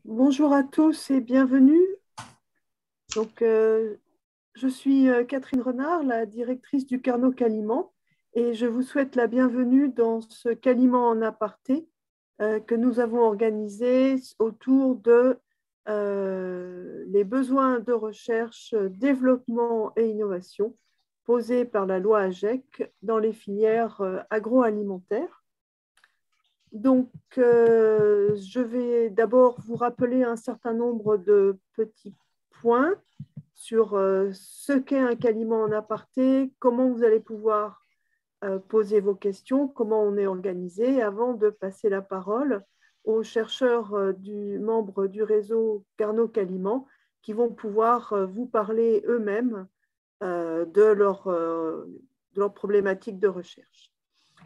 Bonjour à tous et bienvenue. Donc, je suis Catherine Renard, la directrice du Carnot Caliment, et je vous souhaite la bienvenue dans ce Caliment en aparté que nous avons organisé autour de les besoins de recherche, développement et innovation posés par la loi AGEC dans les filières agroalimentaires. Donc, je vais d'abord vous rappeler un certain nombre de petits points sur ce qu'est un caliment en aparté, comment vous allez pouvoir poser vos questions, comment on est organisé, avant de passer la parole aux chercheurs membres du réseau Carnot Caliment qui vont pouvoir vous parler eux-mêmes de leur problématique de recherche.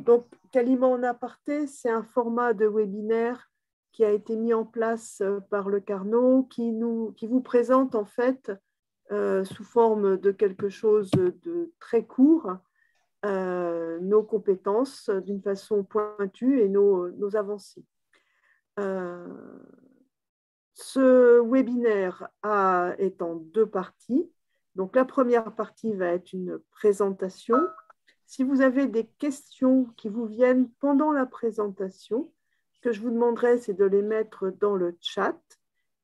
Donc, Caliment en aparté, c'est un format de webinaire qui a été mis en place par le Carnot, qui vous présente en fait, sous forme de quelque chose de très court, nos compétences d'une façon pointue et nos avancées. Ce webinaire est en deux parties. Donc, la première partie va être une présentation. Si vous avez des questions qui vous viennent pendant la présentation, ce que je vous demanderai, c'est de les mettre dans le chat.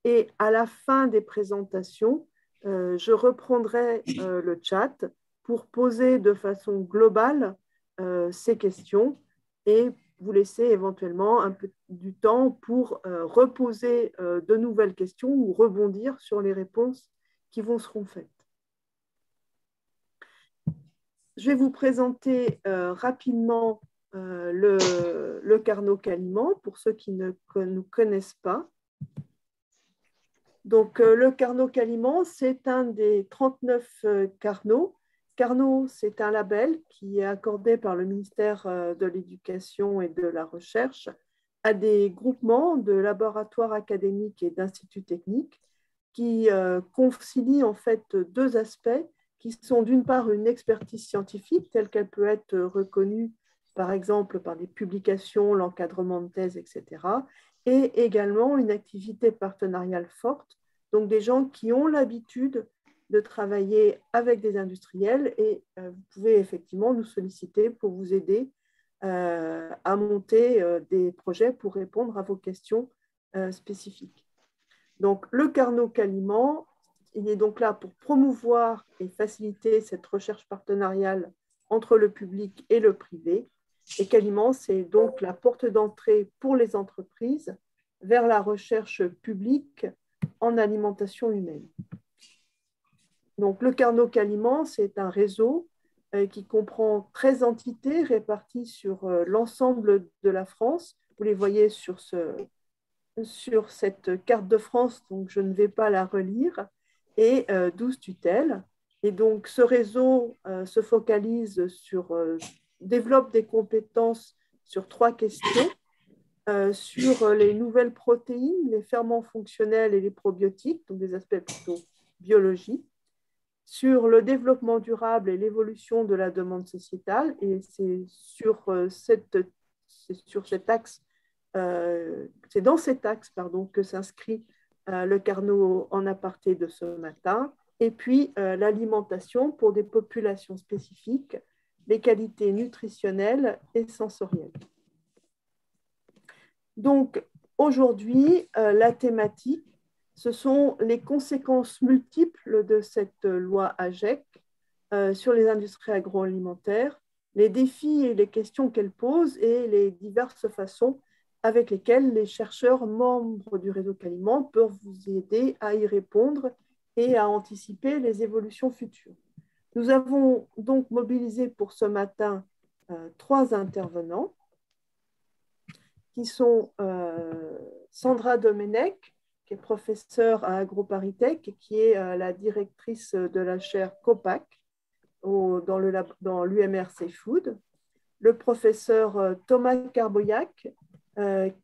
Et à la fin des présentations, je reprendrai le chat pour poser de façon globale ces questions et vous laisser éventuellement un peu du temps pour reposer de nouvelles questions ou rebondir sur les réponses qui vous seront faites. Je vais vous présenter rapidement le Carnot Caliment pour ceux qui ne nous connaissent pas. Donc, le Carnot Caliment, c'est un des 39 Carnots. Carnot, c'est un label qui est accordé par le ministère de l'Éducation et de la Recherche à des groupements de laboratoires académiques et d'instituts techniques qui concilient en fait deux aspects qui sont d'une part une expertise scientifique telle qu'elle peut être reconnue par exemple par des publications, l'encadrement de thèses, etc., et également une activité partenariale forte, donc des gens qui ont l'habitude de travailler avec des industriels et vous pouvez effectivement nous solliciter pour vous aider à monter des projets pour répondre à vos questions spécifiques. Donc, le Carnot Caliment, il est donc là pour promouvoir et faciliter cette recherche partenariale entre le public et le privé. Et Caliment, c'est donc la porte d'entrée pour les entreprises vers la recherche publique en alimentation humaine. Donc, le Carnot Caliment, c'est un réseau qui comprend 13 entités réparties sur l'ensemble de la France. Vous les voyez sur cette carte de France, donc je ne vais pas la relire, et 12 tutelles. Et donc, ce réseau se focalise développe des compétences sur 3 questions, sur les nouvelles protéines, les ferments fonctionnels et les probiotiques, donc des aspects plutôt biologiques, sur le développement durable et l'évolution de la demande sociétale, et c'est dans cet axe que s'inscrit le Carnot en aparté de ce matin, et puis l'alimentation pour des populations spécifiques, les qualités nutritionnelles et sensorielles. Donc, aujourd'hui, la thématique, ce sont les conséquences multiples de cette loi AGEC sur les industries agroalimentaires, les défis et les questions qu'elle pose et les diverses façons avec lesquelles les chercheurs membres du réseau Caliment peuvent vous aider à y répondre et à anticiper les évolutions futures. Nous avons donc mobilisé pour ce matin 3 intervenants qui sont Sandra Domenech, qui est professeure à AgroParisTech et qui est la directrice de la chaire COPAC dans l'UMR Seafood, le professeur Thomas Carboyac,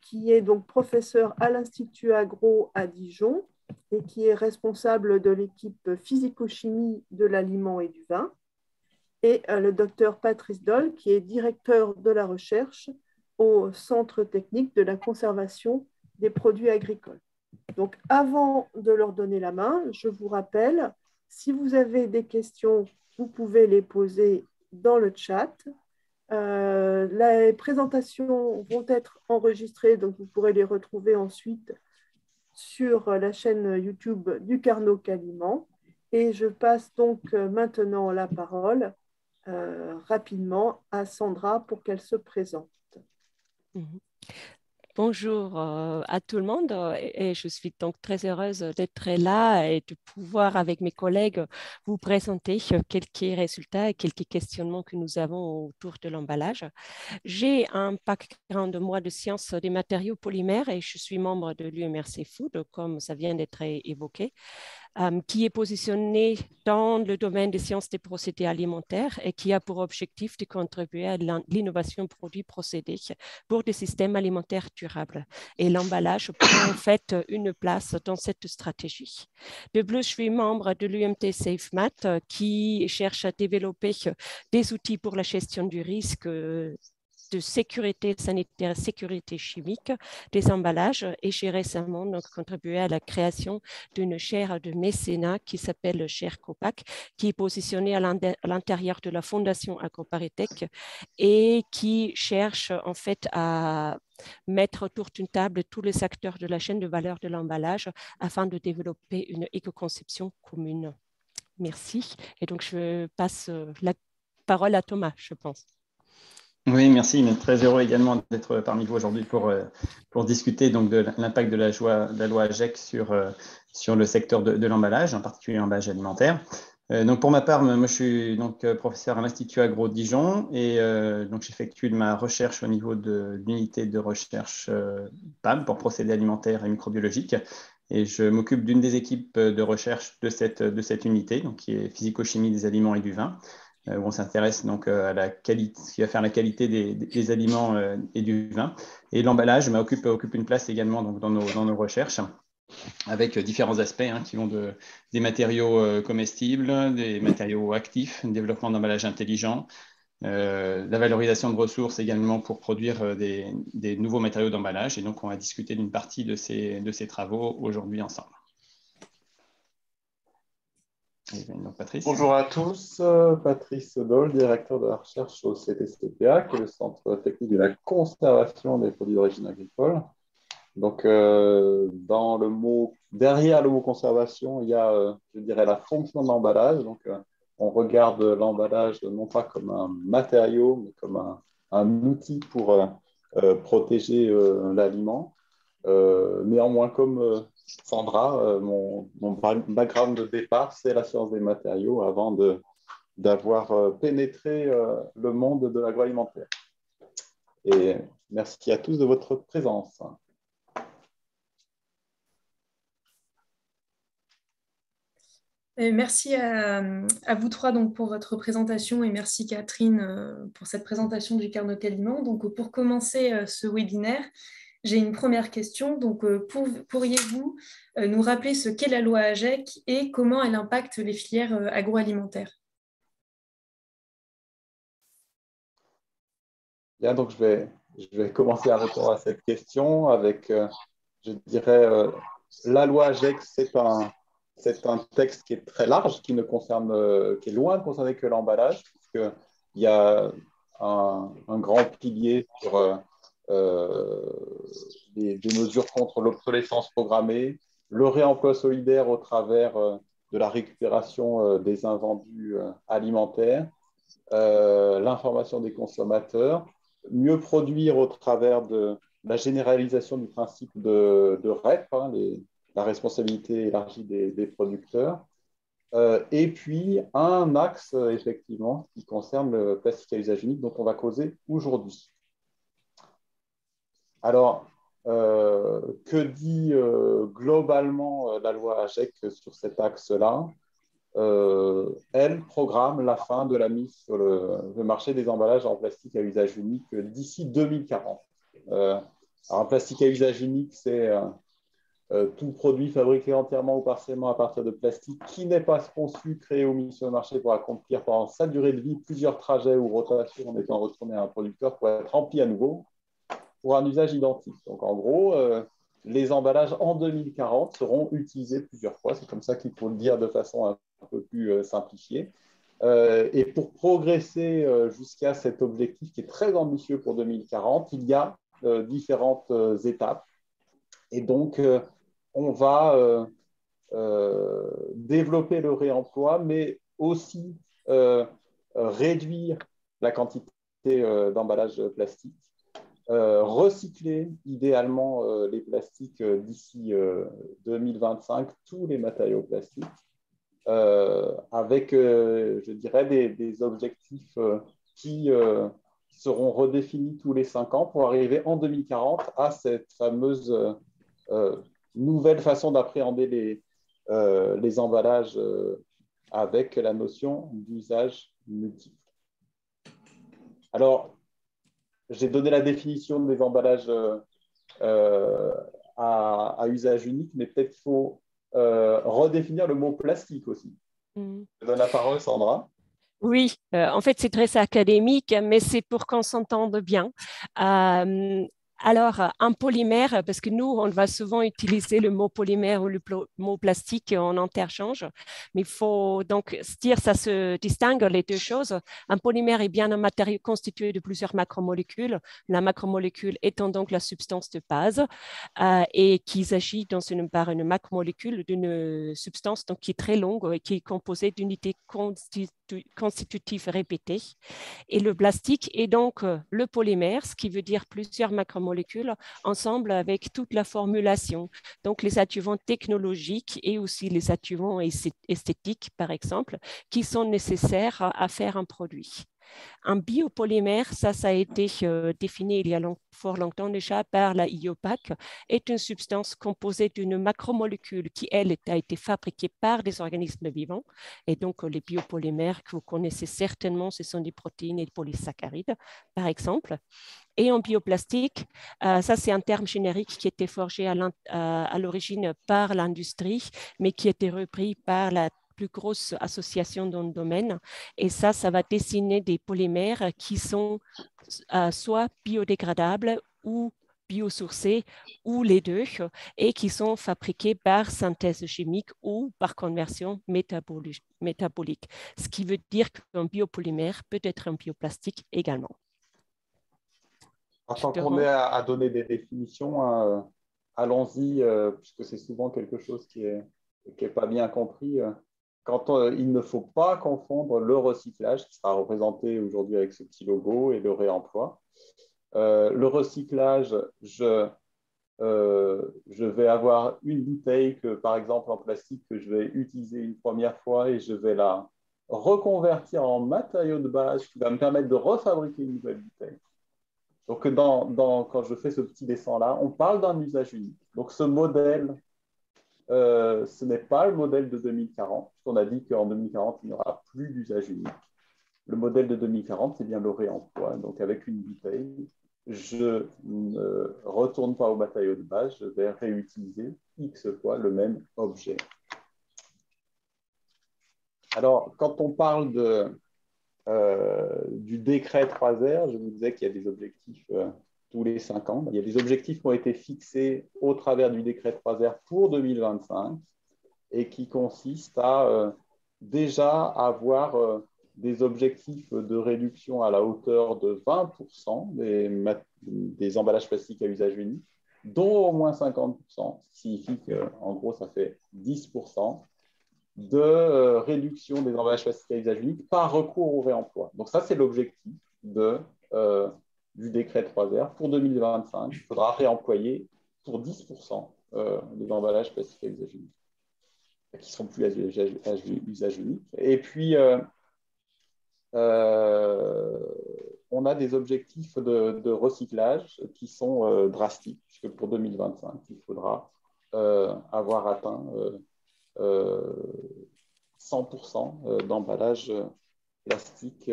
qui est donc professeur à l'Institut Agro à Dijon et qui est responsable de l'équipe physico-chimie de l'aliment et du vin, et le docteur Patrice Doll, qui est directeur de la recherche au Centre technique de la conservation des produits agricoles. Donc, avant de leur donner la main, je vous rappelle, si vous avez des questions, vous pouvez les poser dans le chat. Les présentations vont être enregistrées, donc vous pourrez les retrouver ensuite sur la chaîne YouTube du Carnot Caliment. Et je passe donc maintenant la parole rapidement à Sandra pour qu'elle se présente. Mhm. Bonjour à tout le monde et je suis donc très heureuse d'être là et de pouvoir avec mes collègues vous présenter quelques résultats et quelques questionnements que nous avons autour de l'emballage. J'ai un background de moi de sciences des matériaux polymères et je suis membre de l'UMRC Food, comme ça vient d'être évoqué, qui est positionné dans le domaine des sciences des procédés alimentaires et qui a pour objectif de contribuer à l'innovation produits-procédés pour des systèmes alimentaires durables. Et l'emballage prend en fait une place dans cette stratégie. De plus, je suis membre de l'UMT SafeMath qui cherche à développer des outils pour la gestion du risque de sécurité sanitaire, sécurité chimique des emballages et j'ai récemment donc, contribué à la création d'une chaire de mécénat qui s'appelle chaire COPAC, qui est positionnée à l'intérieur de la Fondation AgroParisTech et qui cherche en fait à mettre autour d'une table tous les acteurs de la chaîne de valeur de l'emballage afin de développer une éco-conception commune. Merci. Et donc, je passe la parole à Thomas, je pense. Oui, merci. Très heureux également d'être parmi vous aujourd'hui pour discuter donc, de l'impact de la loi AGEC sur le secteur de l'emballage, en particulier l'emballage alimentaire. Donc pour ma part, moi je suis donc professeur à l'Institut Agro Dijon et donc j'effectue ma recherche au niveau de l'unité de recherche PAM pour procédés alimentaires et microbiologiques. Et je m'occupe d'une des équipes de recherche de cette unité, donc qui est physico-chimie des aliments et du vin, où on s'intéresse donc à la qualité, ce qui va faire la qualité des aliments et du vin. Et l'emballage occupe une place également donc, dans nos recherches, avec différents aspects qui vont des matériaux comestibles, des matériaux actifs, le développement d'emballage intelligent, la valorisation de ressources également pour produire des nouveaux matériaux d'emballage. Et donc, on va discuter d'une partie de ces travaux aujourd'hui ensemble. Donc, Patrice. Bonjour à tous, Patrice Dole, directeur de la recherche au CTCPA, qui est le Centre technique de la conservation des produits d'origine agricole. Donc, derrière le mot conservation, il y a, je dirais, la fonction de l'emballage. Donc, on regarde l'emballage non pas comme un matériau, mais comme un outil pour protéger l'aliment. Néanmoins, comme Sandra, mon background de départ, c'est la science des matériaux avant d'avoir pénétré le monde de l'agroalimentaire. Et merci à tous de votre présence. Merci à vous trois donc, pour votre présentation et merci Catherine pour cette présentation du Carnot Caliment. Donc, pour commencer ce webinaire, j'ai une première question. Donc, pourriez-vous nous rappeler ce qu'est la loi AGEC et comment elle impacte les filières agroalimentaires? Bien, donc je vais commencer à répondre à cette question avec, je dirais, la loi AGEC, c'est un texte qui est très large, qui est loin de concerner que l'emballage, puisqu'il y a un grand pilier sur des mesures contre l'obsolescence programmée, le réemploi solidaire au travers de la récupération des invendus alimentaires, l'information des consommateurs, mieux produire au travers de la généralisation du principe de REP, la responsabilité élargie des producteurs, et puis un axe, effectivement, qui concerne le plastique à usage unique dont on va causer aujourd'hui. Alors, que dit globalement la loi AGEC sur cet axe-là? Elle programme la fin de la mise sur le marché des emballages en plastique à usage unique d'ici 2040. Alors, un plastique à usage unique, c'est tout produit fabriqué entièrement ou partiellement à partir de plastique qui n'est pas conçu, créé ou mis sur le marché pour accomplir pendant sa durée de vie plusieurs trajets ou rotations en étant retourné à un producteur pour être rempli à nouveau pour un usage identique. Donc, en gros, les emballages en 2040 seront utilisés plusieurs fois. C'est comme ça qu'il faut le dire de façon un peu plus simplifiée. Et pour progresser jusqu'à cet objectif qui est très ambitieux pour 2040, il y a différentes étapes. Et donc, on va développer le réemploi, mais aussi réduire la quantité d'emballage plastique, recycler idéalement les plastiques d'ici 2025, tous les matériaux plastiques, avec, je dirais, des objectifs qui seront redéfinis tous les 5 ans pour arriver en 2040 à cette fameuse nouvelle façon d'appréhender les emballages avec la notion d'usage multiple. Alors, j'ai donné la définition des emballages à usage unique, mais peut-être qu'il faut redéfinir le mot plastique aussi. Je donne la parole, Sandra. Oui, en fait, c'est très académique, mais c'est pour qu'on s'entende bien. Alors, un polymère, parce que nous, on va souvent utiliser le mot polymère ou le mot plastique en interchange, mais il faut donc se dire, ça se distingue les deux choses. Un polymère est bien un matériau constitué de plusieurs macromolécules, la macromolécule étant donc la substance de base, et qui s'agit par une macromolécule d'une substance donc, qui est très longue et qui est composée d'unités constitutives répétées. Et le plastique est donc le polymère, ce qui veut dire plusieurs macromolécules ensemble avec toute la formulation. Donc les adjuvants technologiques et aussi les adjuvants esthétiques, par exemple, qui sont nécessaires à faire un produit. Un biopolymère, ça a été défini il y a fort longtemps déjà par la IUPAC, est une substance composée d'une macromolécule qui, elle, a été fabriquée par des organismes vivants. Et donc, les biopolymères que vous connaissez certainement, ce sont des protéines et des polysaccharides, par exemple. Et en bioplastique, ça c'est un terme générique qui était forgé à l'origine par l'industrie, mais qui a été repris par la plus grosse association dans le domaine. Et ça va dessiner des polymères qui sont soit biodégradables ou biosourcés ou les deux, et qui sont fabriqués par synthèse chimique ou par conversion métabolique. Ce qui veut dire qu'un biopolymère peut être un bioplastique également. Tant qu'on est à donner des définitions, hein, allons-y, puisque c'est souvent quelque chose qui est pas bien compris. Il ne faut pas confondre le recyclage, qui sera représenté aujourd'hui avec ce petit logo, et le réemploi. Le recyclage, je vais avoir une bouteille, par exemple en plastique, que je vais utiliser une première fois et je vais la reconvertir en matériau de base qui va me permettre de refabriquer une nouvelle bouteille. Donc, quand je fais ce petit dessin-là, on parle d'un usage unique. Donc, ce modèle, ce n'est pas le modèle de 2040, puisqu'on a dit qu'en 2040, il n'y aura plus d'usage unique. Le modèle de 2040, c'est bien le réemploi. Donc, avec une bouteille, je ne retourne pas au matériau de base, je vais réutiliser X fois le même objet. Alors, quand on parle du décret 3R, je vous disais qu'il y a des objectifs tous les 5 ans. Il y a des objectifs qui ont été fixés au travers du décret 3R pour 2025 et qui consistent à déjà avoir des objectifs de réduction à la hauteur de 20% des emballages plastiques à usage unique, dont au moins 50%, ce qui signifie qu'en gros, ça fait 10% de réduction des emballages plastiques à usage unique par recours au réemploi. Donc ça, c'est l'objectif du décret 3R. Pour 2025, il faudra réemployer pour 10% des emballages plastiques à usage unique, qui ne seront plus à usage unique. Et puis, on a des objectifs de recyclage qui sont drastiques, puisque pour 2025, il faudra avoir atteint 100% d'emballage plastique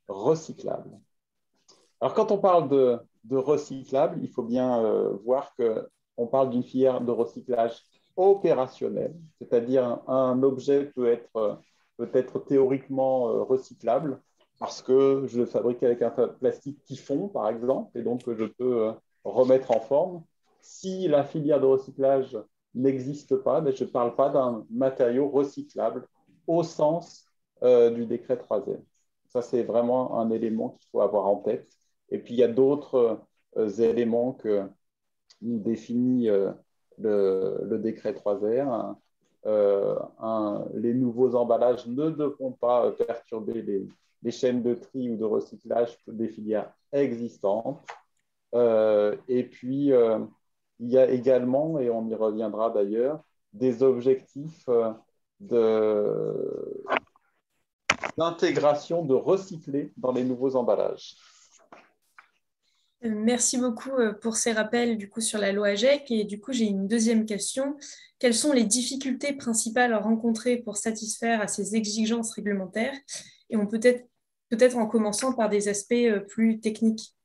recyclable. Alors, quand on parle de recyclable, il faut bien voir qu'on parle d'une filière de recyclage opérationnel, c'est-à-dire un objet peut être théoriquement recyclable parce que je le fabrique avec un plastique qui fond, par exemple, et donc je peux remettre en forme. si la filière de recyclage n'existe pas, je ne parle pas d'un matériau recyclable au sens du décret 3M. Ça, c'est vraiment un élément qu'il faut avoir en tête. Et puis, il y a d'autres éléments que nous définit le décret 3R. Les nouveaux emballages ne devront pas perturber les chaînes de tri ou de recyclage des filières existantes. Et puis, il y a également, et on y reviendra d'ailleurs, des objectifs d'intégration de recyclés dans les nouveaux emballages. Merci beaucoup pour ces rappels du coup, sur la loi AGEC. Et du coup, j'ai une deuxième question. Quelles sont les difficultés principales rencontrées pour satisfaire à ces exigences réglementaires? Et on peut-être en commençant par des aspects plus techniques.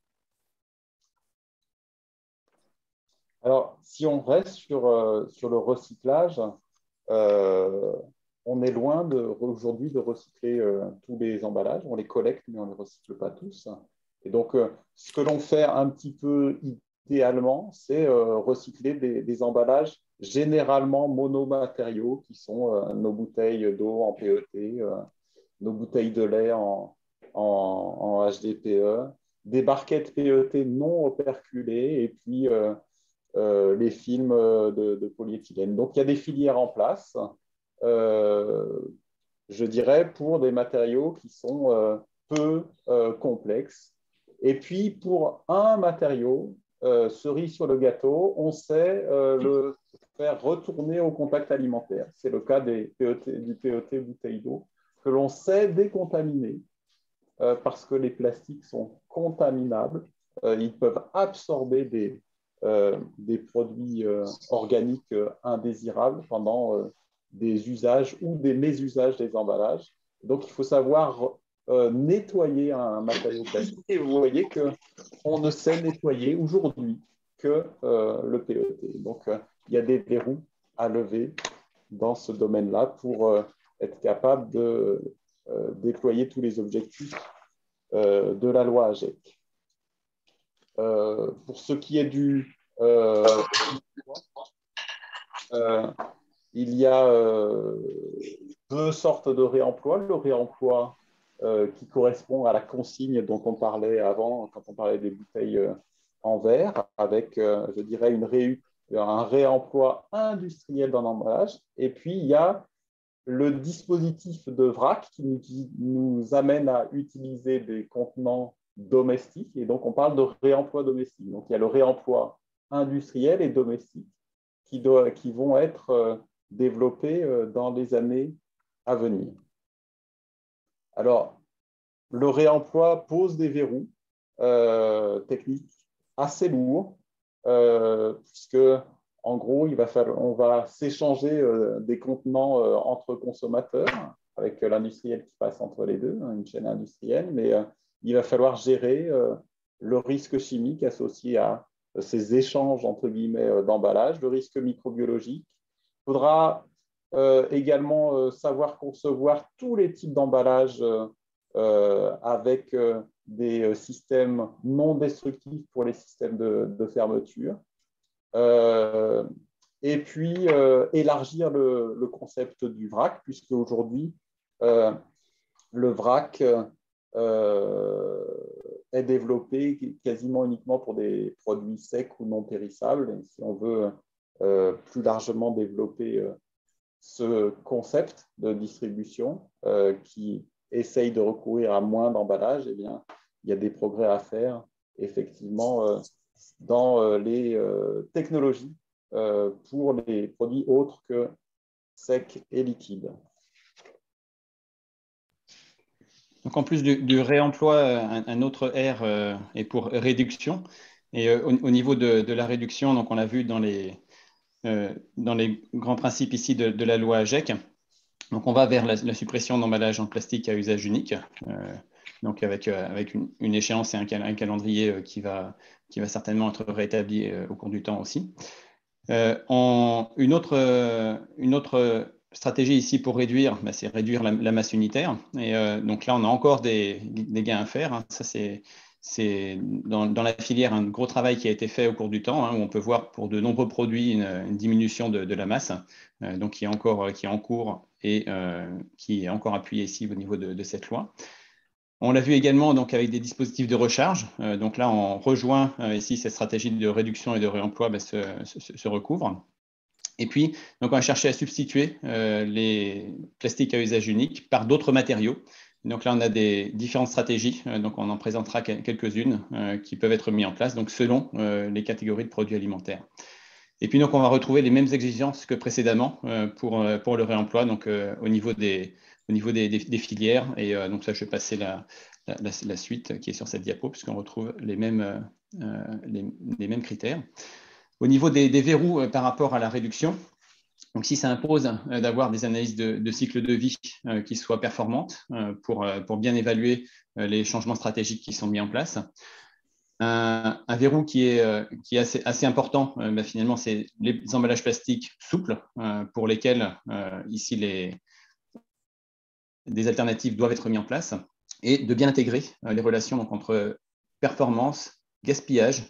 Alors, si on reste sur le recyclage, on est loin aujourd'hui de recycler tous les emballages. On les collecte, mais on ne les recycle pas tous. Et donc, ce que l'on fait un petit peu idéalement, c'est recycler des emballages généralement monomatériaux, qui sont nos bouteilles d'eau en PET, nos bouteilles de lait en HDPE, des barquettes PET non operculées, et puis les films de polyéthylène. Donc, il y a des filières en place, je dirais, pour des matériaux qui sont peu complexes. Et puis, pour un matériau, cerise sur le gâteau, on sait le faire retourner au contact alimentaire. C'est le cas du PET bouteille d'eau, que l'on sait décontaminer parce que les plastiques sont contaminables. Ils peuvent absorber des produits organiques indésirables pendant des usages ou des mésusages des emballages. Donc, il faut savoir nettoyer un matériau plastique. Et vous voyez qu'on ne sait nettoyer aujourd'hui que le PET. Donc, il y a des verrous à lever dans ce domaine-là pour être capable de déployer tous les objectifs de la loi AGEC. Pour ce qui est il y a deux sortes de réemploi. Le réemploi qui correspond à la consigne dont on parlait avant, quand on parlait des bouteilles en verre, avec, je dirais, un réemploi industriel d'un emballage. Et puis, il y a le dispositif de vrac qui nous amène à utiliser des contenants domestiques. Et donc, on parle de réemploi domestique. Donc, il y a le réemploi industriel et domestique qui vont être développés dans les années à venir. Alors, le réemploi pose des verrous techniques assez lourds, puisque, en gros, on va s'échanger des contenants entre consommateurs, avec l'industriel qui passe entre les deux, une chaîne industrielle, mais il va falloir gérer le risque chimique associé à ces échanges, entre guillemets, d'emballage, le risque microbiologique. Il faudra également savoir concevoir tous les types d'emballages avec des systèmes non destructifs pour les systèmes de fermeture. Et puis, élargir le concept du vrac, puisque aujourd'hui, le vrac est développé quasiment uniquement pour des produits secs ou non périssables. Et si on veut plus largement développer ce concept de distribution qui essaye de recourir à moins d'emballage, eh bien, il y a des progrès à faire, effectivement, dans les technologies pour les produits autres que secs et liquides. Donc, en plus du réemploi, un autre R est pour réduction. Et au niveau de la réduction, donc on l'a vu dans les grands principes ici de la loi AGEC. Donc, on va vers la suppression d'emballage en plastique à usage unique, donc avec une échéance et un calendrier qui va certainement être rétabli au cours du temps aussi. Une autre stratégie ici pour réduire, c'est réduire la masse unitaire. Et donc là, on a encore des gains à faire. Hein. Ça, c'est c'est dans la filière un gros travail qui a été fait au cours du temps, hein, où on peut voir pour de nombreux produits une diminution de la masse, donc qui est en cours et qui est encore appuyée ici au niveau de cette loi. On l'a vu également donc, avec des dispositifs de recharge. Donc là, on rejoint ici cette stratégie de réduction et de réemploi se recouvre. Et puis, donc, on a cherché à substituer les plastiques à usage unique par d'autres matériaux. Donc là, on a des différentes stratégies. Donc, on en présentera quelques-unes qui peuvent être mises en place donc, selon les catégories de produits alimentaires. Et puis, donc, on va retrouver les mêmes exigences que précédemment pour le réemploi, donc au niveau des filières. Et donc, ça, je vais passer la suite qui est sur cette diapo, puisqu'on retrouve les mêmes critères. Au niveau des verrous par rapport à la réduction, donc si ça impose d'avoir des analyses de cycle de vie qui soient performantes pour bien évaluer les changements stratégiques qui sont mis en place. Un verrou qui est assez important, finalement, c'est les emballages plastiques souples pour lesquels ici des alternatives doivent être mises en place et de bien intégrer les relations donc, entre performance, gaspillage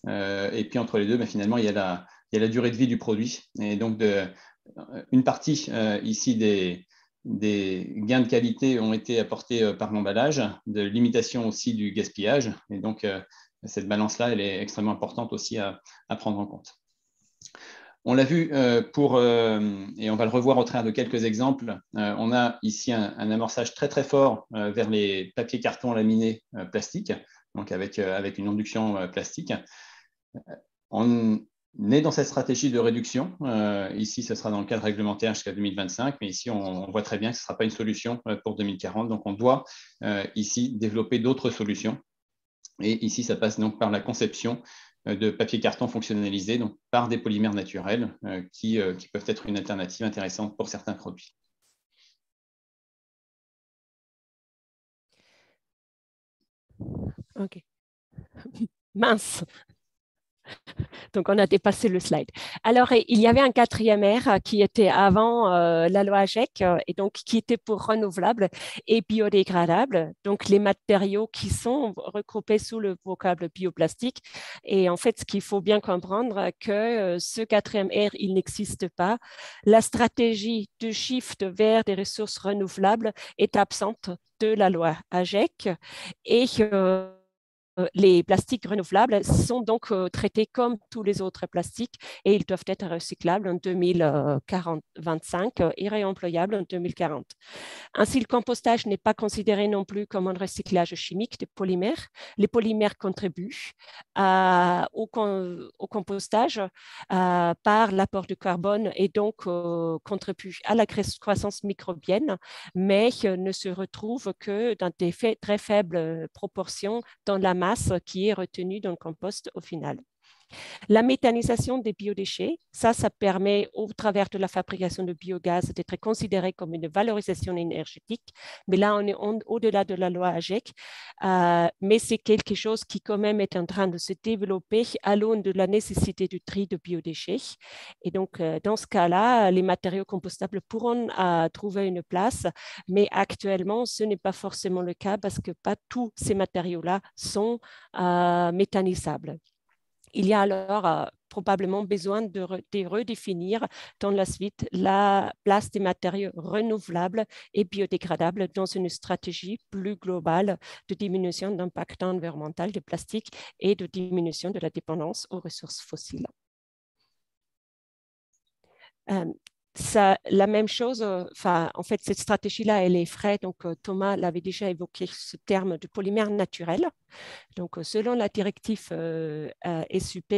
et puis entre les deux, finalement, il y a la durée de vie du produit. Et donc, une partie ici des gains de qualité ont été apportés par l'emballage, de limitation aussi du gaspillage. Et donc, cette balance-là, elle est extrêmement importante aussi à prendre en compte. On l'a vu et on va le revoir au travers de quelques exemples, on a ici un amorçage très très fort vers les papiers cartons laminés plastiques, donc avec une induction plastique. On est dans cette stratégie de réduction. Ici, ce sera dans le cadre réglementaire jusqu'à 2025, mais ici, on voit très bien que ce ne sera pas une solution pour 2040. Donc, on doit ici développer d'autres solutions. Et ici, ça passe donc par la conception de papier carton fonctionnalisé, donc par des polymères naturels qui peuvent être une alternative intéressante pour certains produits. OK. Mince. Donc, on a dépassé le slide. Alors, il y avait un quatrième R qui était avant la loi AGEC et donc qui était pour renouvelables et biodégradables. Donc, les matériaux qui sont regroupés sous le vocable bioplastique. Et en fait, ce qu'il faut bien comprendre, que ce quatrième R, il n'existe pas. La stratégie de shift vers des ressources renouvelables est absente de la loi AGEC et les plastiques renouvelables sont donc traités comme tous les autres plastiques et ils doivent être recyclables en 2025 et réemployables en 2040. Ainsi, le compostage n'est pas considéré non plus comme un recyclage chimique des polymères. Les polymères contribuent au compostage par l'apport de carbone et donc contribuent à la croissance microbienne, mais ne se retrouvent que dans des très faibles proportions dans la masse qui est retenue dans le compost au final. La méthanisation des biodéchets, ça permet au travers de la fabrication de biogaz d'être considéré comme une valorisation énergétique, mais là on est au-delà de la loi AGEC, mais c'est quelque chose qui quand même est en train de se développer à l'aune de la nécessité du tri de biodéchets. Et donc dans ce cas-là, les matériaux compostables pourront trouver une place, mais actuellement ce n'est pas forcément le cas parce que pas tous ces matériaux-là sont méthanisables. Il y a alors probablement besoin de redéfinir dans la suite la place des matériaux renouvelables et biodégradables dans une stratégie plus globale de diminution d'impact environnemental des plastiques et de diminution de la dépendance aux ressources fossiles. La même chose, en fait, cette stratégie-là, elle est vraie. Donc, Thomas l'avait déjà évoqué ce terme de polymère naturel. Donc, selon la directive SUP,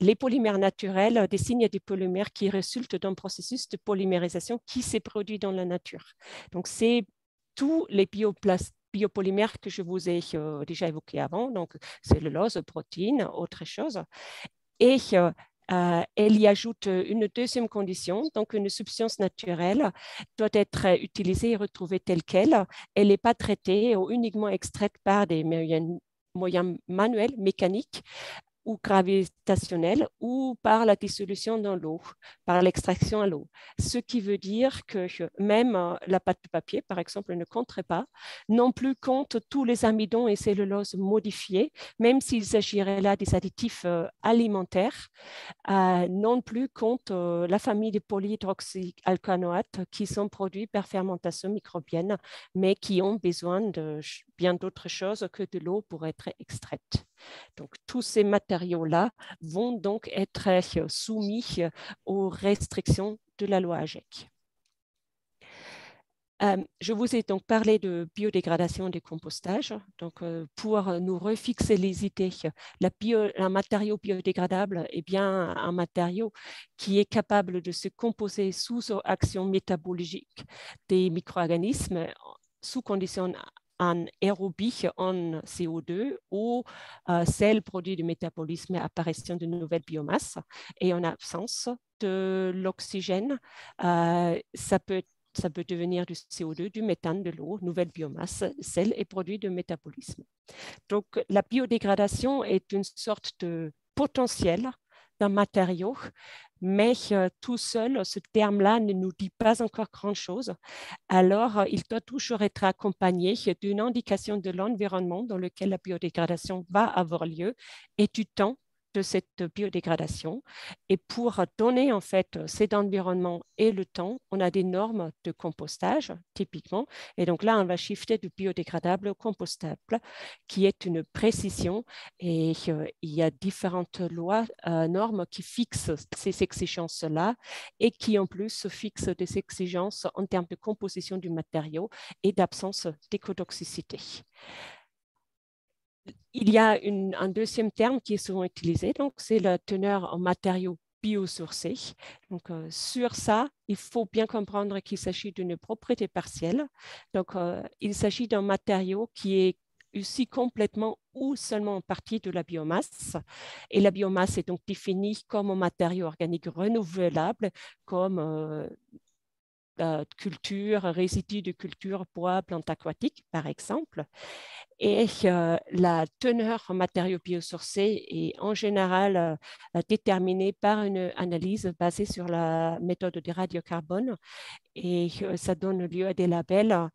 les polymères naturels désignent des polymères qui résultent d'un processus de polymérisation qui s'est produit dans la nature. Donc, c'est tous les biopolymères que je vous ai déjà évoqués avant, donc cellulose, protéines, autre chose. Et elle y ajoute une deuxième condition, donc une substance naturelle doit être utilisée et retrouvée telle qu'elle. Elle n'est pas traitée ou uniquement extraite par des moyens manuels, mécaniques, ou gravitationnelle ou par la dissolution dans l'eau, par l'extraction à l'eau. Ce qui veut dire que même la pâte de papier, par exemple, ne compterait pas, non plus compte tous les amidons et celluloses modifiés, même s'il s'agirait là des additifs alimentaires, non plus compte la famille des polyhydroxyalcanoates qui sont produits par fermentation microbienne, mais qui ont besoin de bien d'autres choses que de l'eau pour être extraites. Donc, tous ces matériaux-là vont donc être soumis aux restrictions de la loi AGEC. Je vous ai donc parlé de biodégradation et de compostage. Donc, pour nous refixer les idées, un matériau biodégradable est bien un matériau qui est capable de se composer sous action métabolique des micro-organismes sous condition anaérobie en CO2 ou sels produits du métabolisme et apparition de nouvelles biomasses. Et en absence de l'oxygène, ça peut devenir du CO2, du méthane, de l'eau, nouvelle biomasse, sels et produits de métabolisme. Donc, la biodégradation est une sorte de potentiel d'un matériau, mais tout seul, ce terme-là ne nous dit pas encore grand-chose. Alors, il doit toujours être accompagné d'une indication de l'environnement dans lequel la biodégradation va avoir lieu et du temps de cette biodégradation. Et pour donner en fait cet environnement et le temps, on a des normes de compostage typiquement. Et donc là, on va shifter du biodégradable au compostable, qui est une précision. Et il y a différentes lois, normes qui fixent ces exigences-là et qui en plus fixent des exigences en termes de composition du matériau et d'absence d'écotoxicité. Il y a un deuxième terme qui est souvent utilisé, donc c'est la teneur en matériaux biosourcés. Donc, sur ça, il faut bien comprendre qu'il s'agit d'une propriété partielle. Donc, il s'agit d'un matériau qui est issu complètement ou seulement en partie de la biomasse. Et la biomasse est donc définie comme un matériau organique renouvelable, comme culture, résidus de culture, bois, plantes aquatiques, par exemple. Et la teneur en matériaux biosourcés est en général déterminée par une analyse basée sur la méthode de radiocarbone. Et ça donne lieu à des labels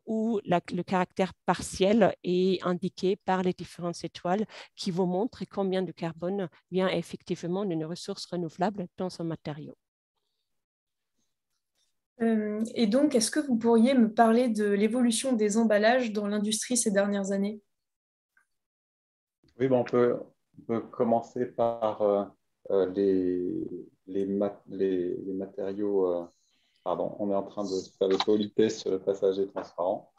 où le caractère partiel est indiqué par les différentes étoiles qui vous montrent combien de carbone vient effectivement d'une ressource renouvelable dans ce matériau. Et donc, est-ce que vous pourriez me parler de l'évolution des emballages dans l'industrie ces dernières années? Oui, bon, on peut commencer par les matériaux. Pardon, on est en train de faire de politesse sur le passager transparent.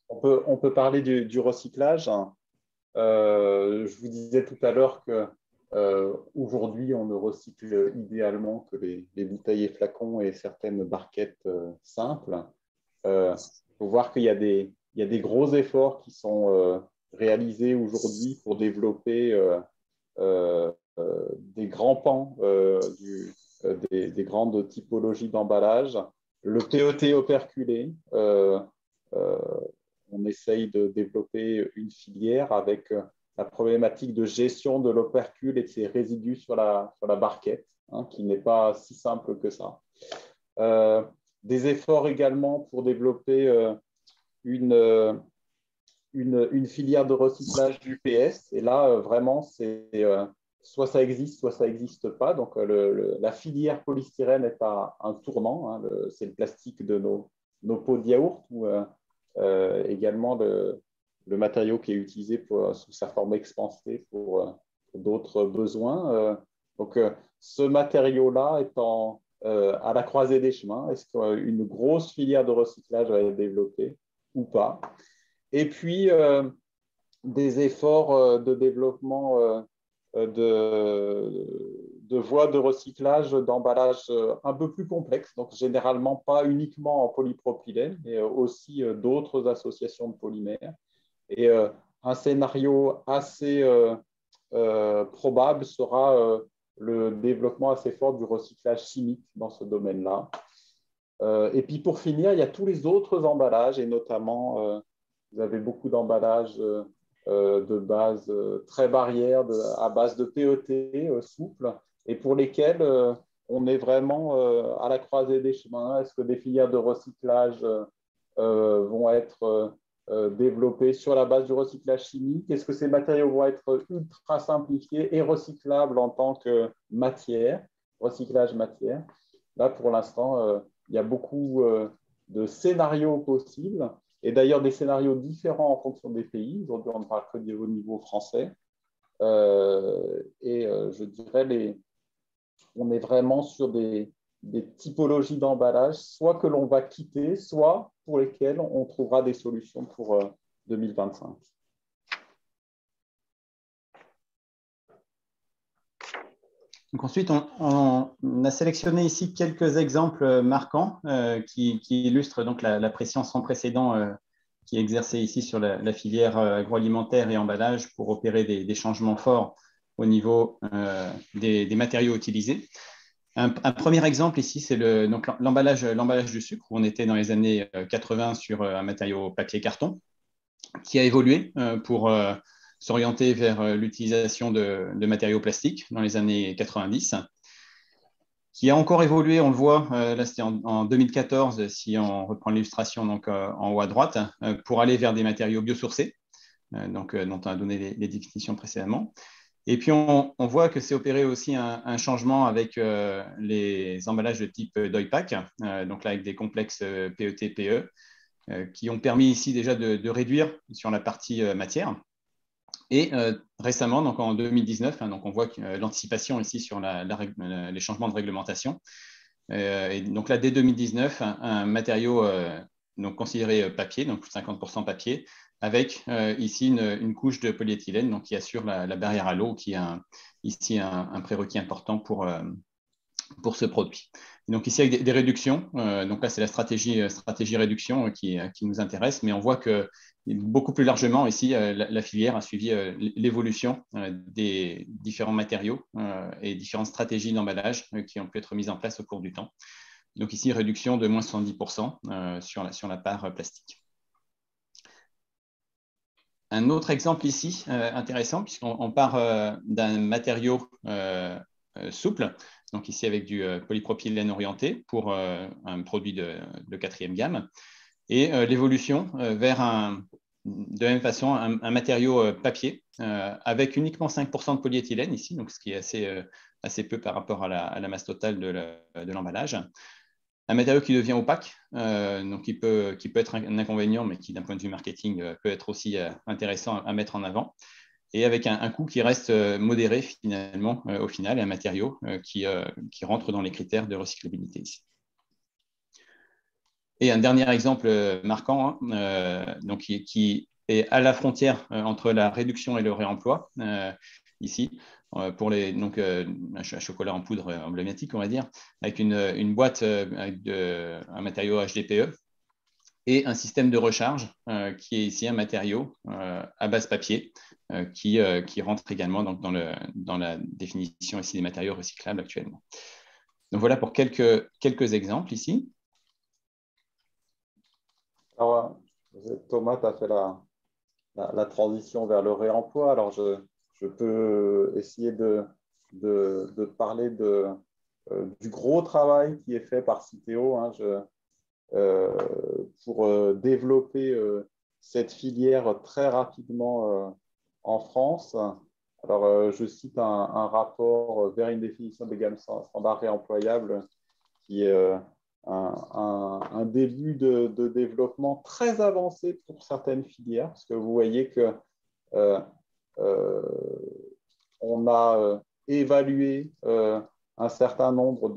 On peut parler du recyclage. Je vous disais tout à l'heure que aujourd'hui, on ne recycle idéalement que les bouteilles et flacons et certaines barquettes simples. Il faut voir qu'il y a des gros efforts qui sont réalisés aujourd'hui pour développer des grands pans des grandes typologies d'emballage. Le PET operculé, on essaye de développer une filière avec la problématique de gestion de l'opercule et de ses résidus sur la barquette, hein, qui n'est pas si simple que ça. Des efforts également pour développer une filière de recyclage d'UPS. Et là, vraiment, c'est soit ça existe, soit ça n'existe pas. Donc, la filière polystyrène est à un tournant. Hein, c'est le plastique de nos pots de yaourt ou également le matériau qui est utilisé sous sa forme expansée pour d'autres besoins. Donc, ce matériau-là étant à la croisée des chemins, est-ce qu'une grosse filière de recyclage va être développée ou pas? Et puis, des efforts de développement de voies de recyclage d'emballage un peu plus complexes, donc généralement pas uniquement en polypropylène, mais aussi d'autres associations de polymères. Et un scénario assez probable sera le développement assez fort du recyclage chimique dans ce domaine-là. Et puis pour finir, il y a tous les autres emballages, et notamment, vous avez beaucoup d'emballages de base très barrière, à base de PET souple, et pour lesquels on est vraiment à la croisée des chemins. Est-ce que des filières de recyclage vont être développées sur la base du recyclage chimique? Est-ce que ces matériaux vont être ultra simplifiés et recyclables en tant que matière, recyclage matière? Là, pour l'instant, il y a beaucoup de scénarios possibles, et d'ailleurs des scénarios différents en fonction des pays. Aujourd'hui, on ne parle que au niveau français. Je dirais, on est vraiment sur des typologies d'emballage, soit que l'on va quitter, soit pour lesquelles on trouvera des solutions pour 2025. Donc ensuite, on a sélectionné ici quelques exemples marquants qui illustrent donc la pression sans précédent qui est exercée ici sur la filière agroalimentaire et emballage pour opérer des changements forts au niveau des matériaux utilisés. Un premier exemple ici, c'est l'emballage du sucre, où on était dans les années 80 sur un matériau papier-carton, qui a évolué pour s'orienter vers l'utilisation de matériaux plastiques dans les années 90, qui a encore évolué, on le voit, là c'était en 2014, si on reprend l'illustration donc en haut à droite, pour aller vers des matériaux biosourcés, dont on a donné les définitions précédemment. Et puis, on voit que c'est opéré aussi un changement avec les emballages de type Doypack, donc là avec des complexes PET-PE, qui ont permis ici déjà de réduire sur la partie matière. Et récemment, donc en 2019, donc on voit l'anticipation ici sur les changements de réglementation. Et donc là, dès 2019, un matériau donc considéré papier, donc 50% papier, avec ici une couche de polyéthylène donc, qui assure la barrière à l'eau, qui est ici un prérequis important pour ce produit. Et donc ici, avec des réductions, donc là, c'est la stratégie réduction qui nous intéresse, mais on voit que beaucoup plus largement, ici, la filière a suivi l'évolution des différents matériaux et différentes stratégies d'emballage qui ont pu être mises en place au cours du temps. Donc ici, réduction de moins 70% sur la part plastique. Un autre exemple ici, intéressant, puisqu'on part d'un matériau souple, donc ici avec du polypropylène orienté pour un produit de quatrième gamme, et l'évolution vers de la même façon un matériau papier avec uniquement 5% de polyéthylène ici, donc ce qui est assez peu par rapport à la masse totale de l'emballage. Un matériau qui devient opaque, donc qui peut être un inconvénient, mais qui, d'un point de vue marketing, peut être aussi intéressant à mettre en avant. Et avec un coût qui reste modéré finalement, au final, et un matériau qui rentre dans les critères de recyclabilité ici. Et un dernier exemple marquant, donc qui est à la frontière entre la réduction et le réemploi, ici, pour un chocolat en poudre emblématique, on va dire, avec une boîte avec un matériau HDPE et un système de recharge qui est ici un matériau à base papier qui rentre également dans la définition ici des matériaux recyclables actuellement. Donc voilà pour quelques exemples ici. Alors, Thomas, tu as fait la transition vers le réemploi. Alors, je peux essayer de parler du gros travail qui est fait par Citeo pour développer cette filière très rapidement en France. Alors, je cite un rapport vers une définition des gammes standards réemployables qui est un début de développement très avancé pour certaines filières, parce que vous voyez que on a évalué un certain nombre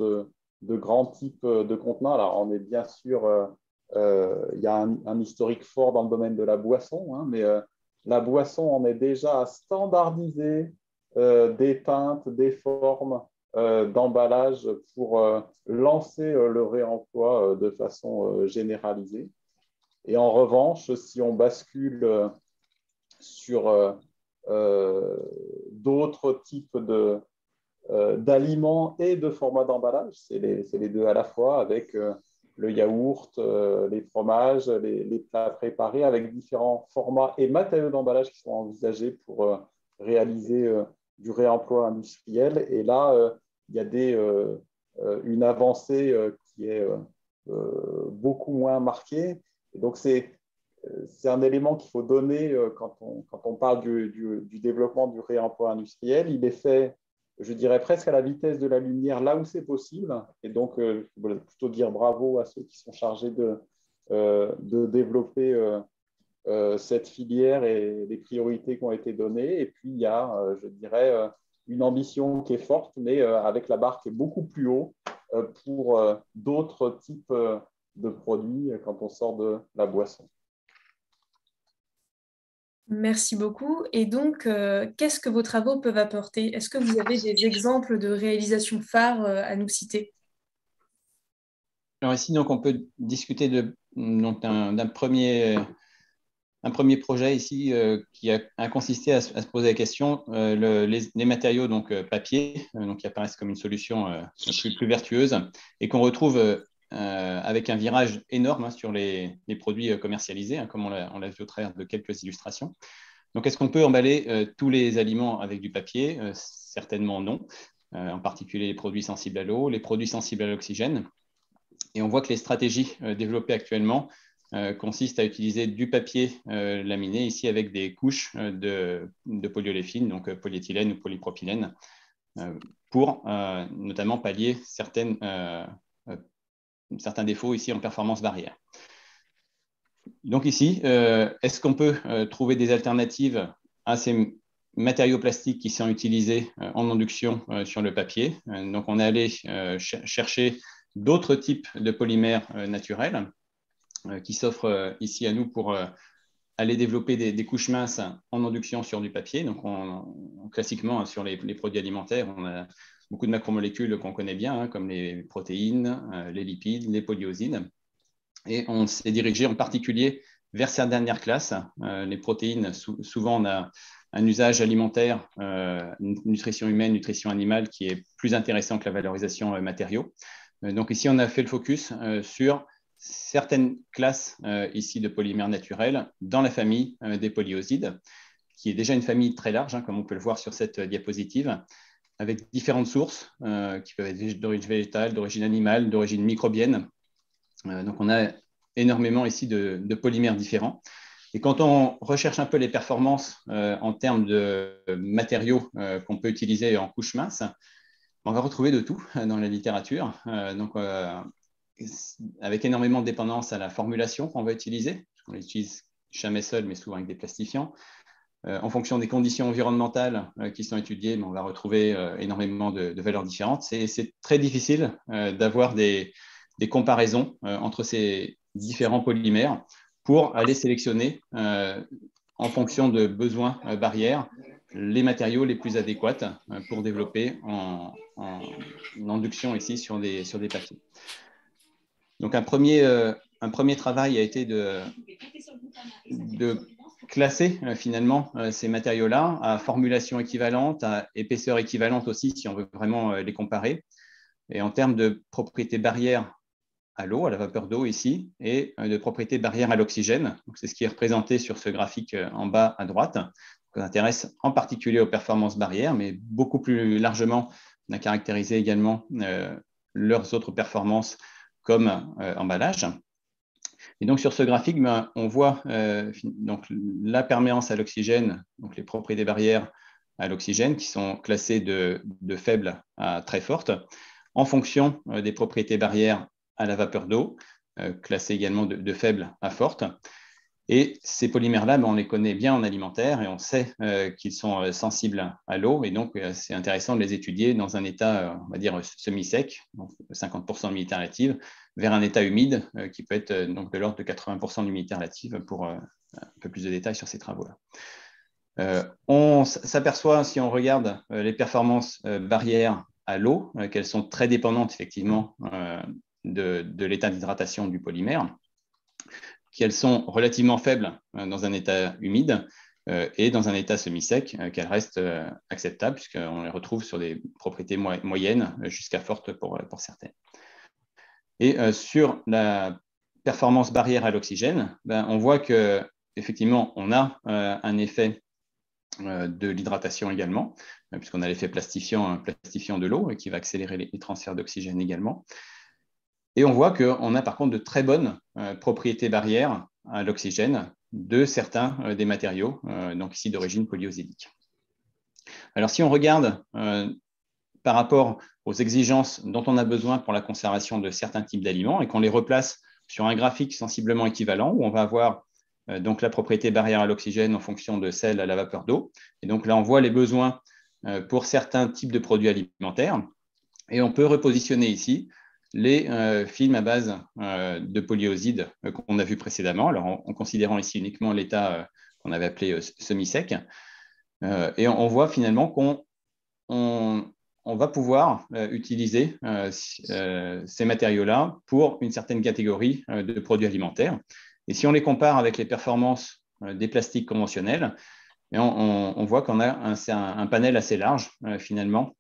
de grands types de contenants. Alors, on est bien sûr, il y a un historique fort dans le domaine de la boisson, hein, mais la boisson, on est déjà à standardiser des teintes, des formes d'emballage pour lancer le réemploi de façon généralisée. Et en revanche, si on bascule sur d'autres types d'aliments et de formats d'emballage, c'est les deux à la fois, avec le yaourt, les fromages, les plats préparés avec différents formats et matériaux d'emballage qui sont envisagés pour réaliser du réemploi industriel. Et là, il y a une avancée qui est beaucoup moins marquée. Et donc, c'est un élément qu'il faut donner quand on parle du développement du réemploi industriel. Il est fait, je dirais, presque à la vitesse de la lumière, là où c'est possible. Et donc, je voulais plutôt dire bravo à ceux qui sont chargés de développer cette filière et les priorités qui ont été données. Et puis, il y a, je dirais, une ambition qui est forte, mais avec la barre qui est beaucoup plus haut pour d'autres types de produits quand on sort de la boisson. Merci beaucoup. Et donc, qu'est-ce que vos travaux peuvent apporter? Est-ce que vous avez des exemples de réalisations phares à nous citer? Alors ici, donc, on peut discuter d'un premier projet ici qui a consisté à se poser la question, les matériaux donc, papier, donc, qui apparaissent comme une solution plus vertueuse et qu'on retrouve avec un virage énorme sur les produits commercialisés, comme on l'a vu au travers de quelques illustrations. Donc, est-ce qu'on peut emballer tous les aliments avec du papier? Certainement non, en particulier les produits sensibles à l'eau, les produits sensibles à l'oxygène. Et on voit que les stratégies développées actuellement consistent à utiliser du papier laminé, ici avec des couches de polyolefins, donc polyéthylène ou polypropylène, pour notamment pallier certains défauts ici en performance barrière. Donc ici, est-ce qu'on peut trouver des alternatives à ces matériaux plastiques qui sont utilisés en induction sur le papier? Donc on est allé chercher d'autres types de polymères naturels qui s'offrent ici à nous pour aller développer des couches minces en induction sur du papier. Donc classiquement, sur les produits alimentaires, on a beaucoup de macromolécules qu'on connaît bien, comme les protéines, les lipides, les polyosides. Et on s'est dirigé en particulier vers cette dernière classe. Les protéines, souvent, on a un usage alimentaire, nutrition humaine, nutrition animale, qui est plus intéressant que la valorisation matériaux. Donc ici, on a fait le focus sur certaines classes ici de polymères naturels dans la famille des polyosides, qui est déjà une famille très large, comme on peut le voir sur cette diapositive, avec différentes sources qui peuvent être d'origine végétale, d'origine animale, d'origine microbienne. Donc, on a énormément ici de polymères différents. Et quand on recherche un peu les performances en termes de matériaux qu'on peut utiliser en couche mince, on va retrouver de tout dans la littérature. Avec énormément de dépendance à la formulation qu'on va utiliser, parce qu'on l'utilise jamais seul, mais souvent avec des plastifiants. En fonction des conditions environnementales qui sont étudiées, on va retrouver énormément de valeurs différentes. C'est très difficile d'avoir des comparaisons entre ces différents polymères pour aller sélectionner en fonction de besoins barrières les matériaux les plus adéquats pour développer en induction ici sur des papiers. Donc un premier travail a été de classer finalement ces matériaux-là à formulation équivalente, à épaisseur équivalente aussi si on veut vraiment les comparer, et en termes de propriétés barrières à l'eau, à la vapeur d'eau ici, et de propriétés barrières à l'oxygène. C'est ce qui est représenté sur ce graphique en bas à droite. On s'intéresse en particulier aux performances barrières, mais beaucoup plus largement, on a caractérisé également leurs autres performances comme emballage. Et donc, sur ce graphique, on voit donc, la perméance à l'oxygène, donc les propriétés barrières à l'oxygène, qui sont classées de faibles à très fortes, en fonction des propriétés barrières à la vapeur d'eau, classées également de faibles à fortes. Et ces polymères-là, on les connaît bien en alimentaire et on sait qu'ils sont sensibles à l'eau. Et donc, c'est intéressant de les étudier dans un état, on va dire, semi-sec, donc 50% d'humidité relative, vers un état humide qui peut être donc de l'ordre de 80% d'humidité relative pour un peu plus de détails sur ces travaux-là. On s'aperçoit, si on regarde les performances barrières à l'eau, qu'elles sont très dépendantes, effectivement, de l'état d'hydratation du polymère, qu'elles sont relativement faibles dans un état humide et dans un état semi-sec, qu'elles restent acceptables, puisqu'on les retrouve sur des propriétés moyennes jusqu'à fortes pour certaines. Et sur la performance barrière à l'oxygène, on voit qu'effectivement, on a un effet de l'hydratation également, puisqu'on a l'effet plastifiant de l'eau qui va accélérer les transferts d'oxygène également. Et on voit qu'on a par contre de très bonnes propriétés barrières à l'oxygène de certains des matériaux, donc ici d'origine polyosidique. Alors si on regarde par rapport aux exigences dont on a besoin pour la conservation de certains types d'aliments et qu'on les replace sur un graphique sensiblement équivalent où on va avoir donc la propriété barrière à l'oxygène en fonction de celle à la vapeur d'eau. Et donc là, on voit les besoins pour certains types de produits alimentaires. Et on peut repositionner ici les films à base de polyosides qu'on a vu précédemment, alors en considérant ici uniquement l'état qu'on avait appelé semi-sec. Et on voit finalement qu'on va pouvoir utiliser ces matériaux-là pour une certaine catégorie de produits alimentaires. Et si on les compare avec les performances des plastiques conventionnels, on voit qu'on a un panel assez large, finalement,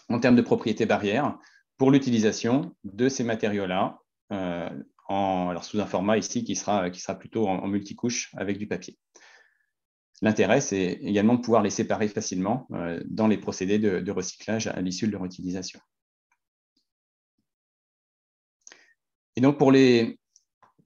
en termes de propriétés barrières, pour l'utilisation de ces matériaux-là, alors sous un format ici qui sera plutôt en multicouche avec du papier. L'intérêt, c'est également de pouvoir les séparer facilement dans les procédés de recyclage à l'issue de leur utilisation. Et donc, pour les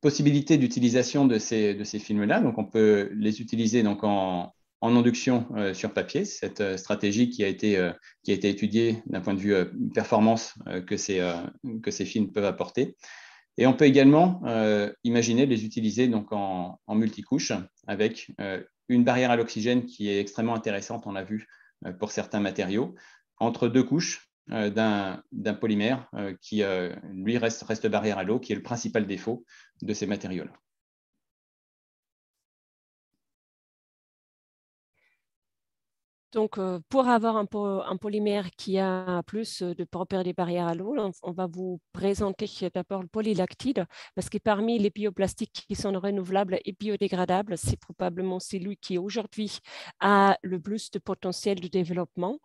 possibilités d'utilisation de ces films-là, donc on peut les utiliser donc en induction sur papier, cette stratégie qui a été étudiée d'un point de vue performance que ces films peuvent apporter. Et on peut également imaginer les utiliser donc en multicouche avec une barrière à l'oxygène qui est extrêmement intéressante, on l'a vu pour certains matériaux, entre deux couches d'un polymère qui, lui, reste barrière à l'eau, qui est le principal défaut de ces matériaux-là. Donc, pour avoir un polymère qui a plus de propriétés barrières à l'eau, on va vous présenter d'abord le polylactide, parce que parmi les bioplastiques qui sont renouvelables et biodégradables, c'est probablement celui qui aujourd'hui a le plus de potentiel de développement,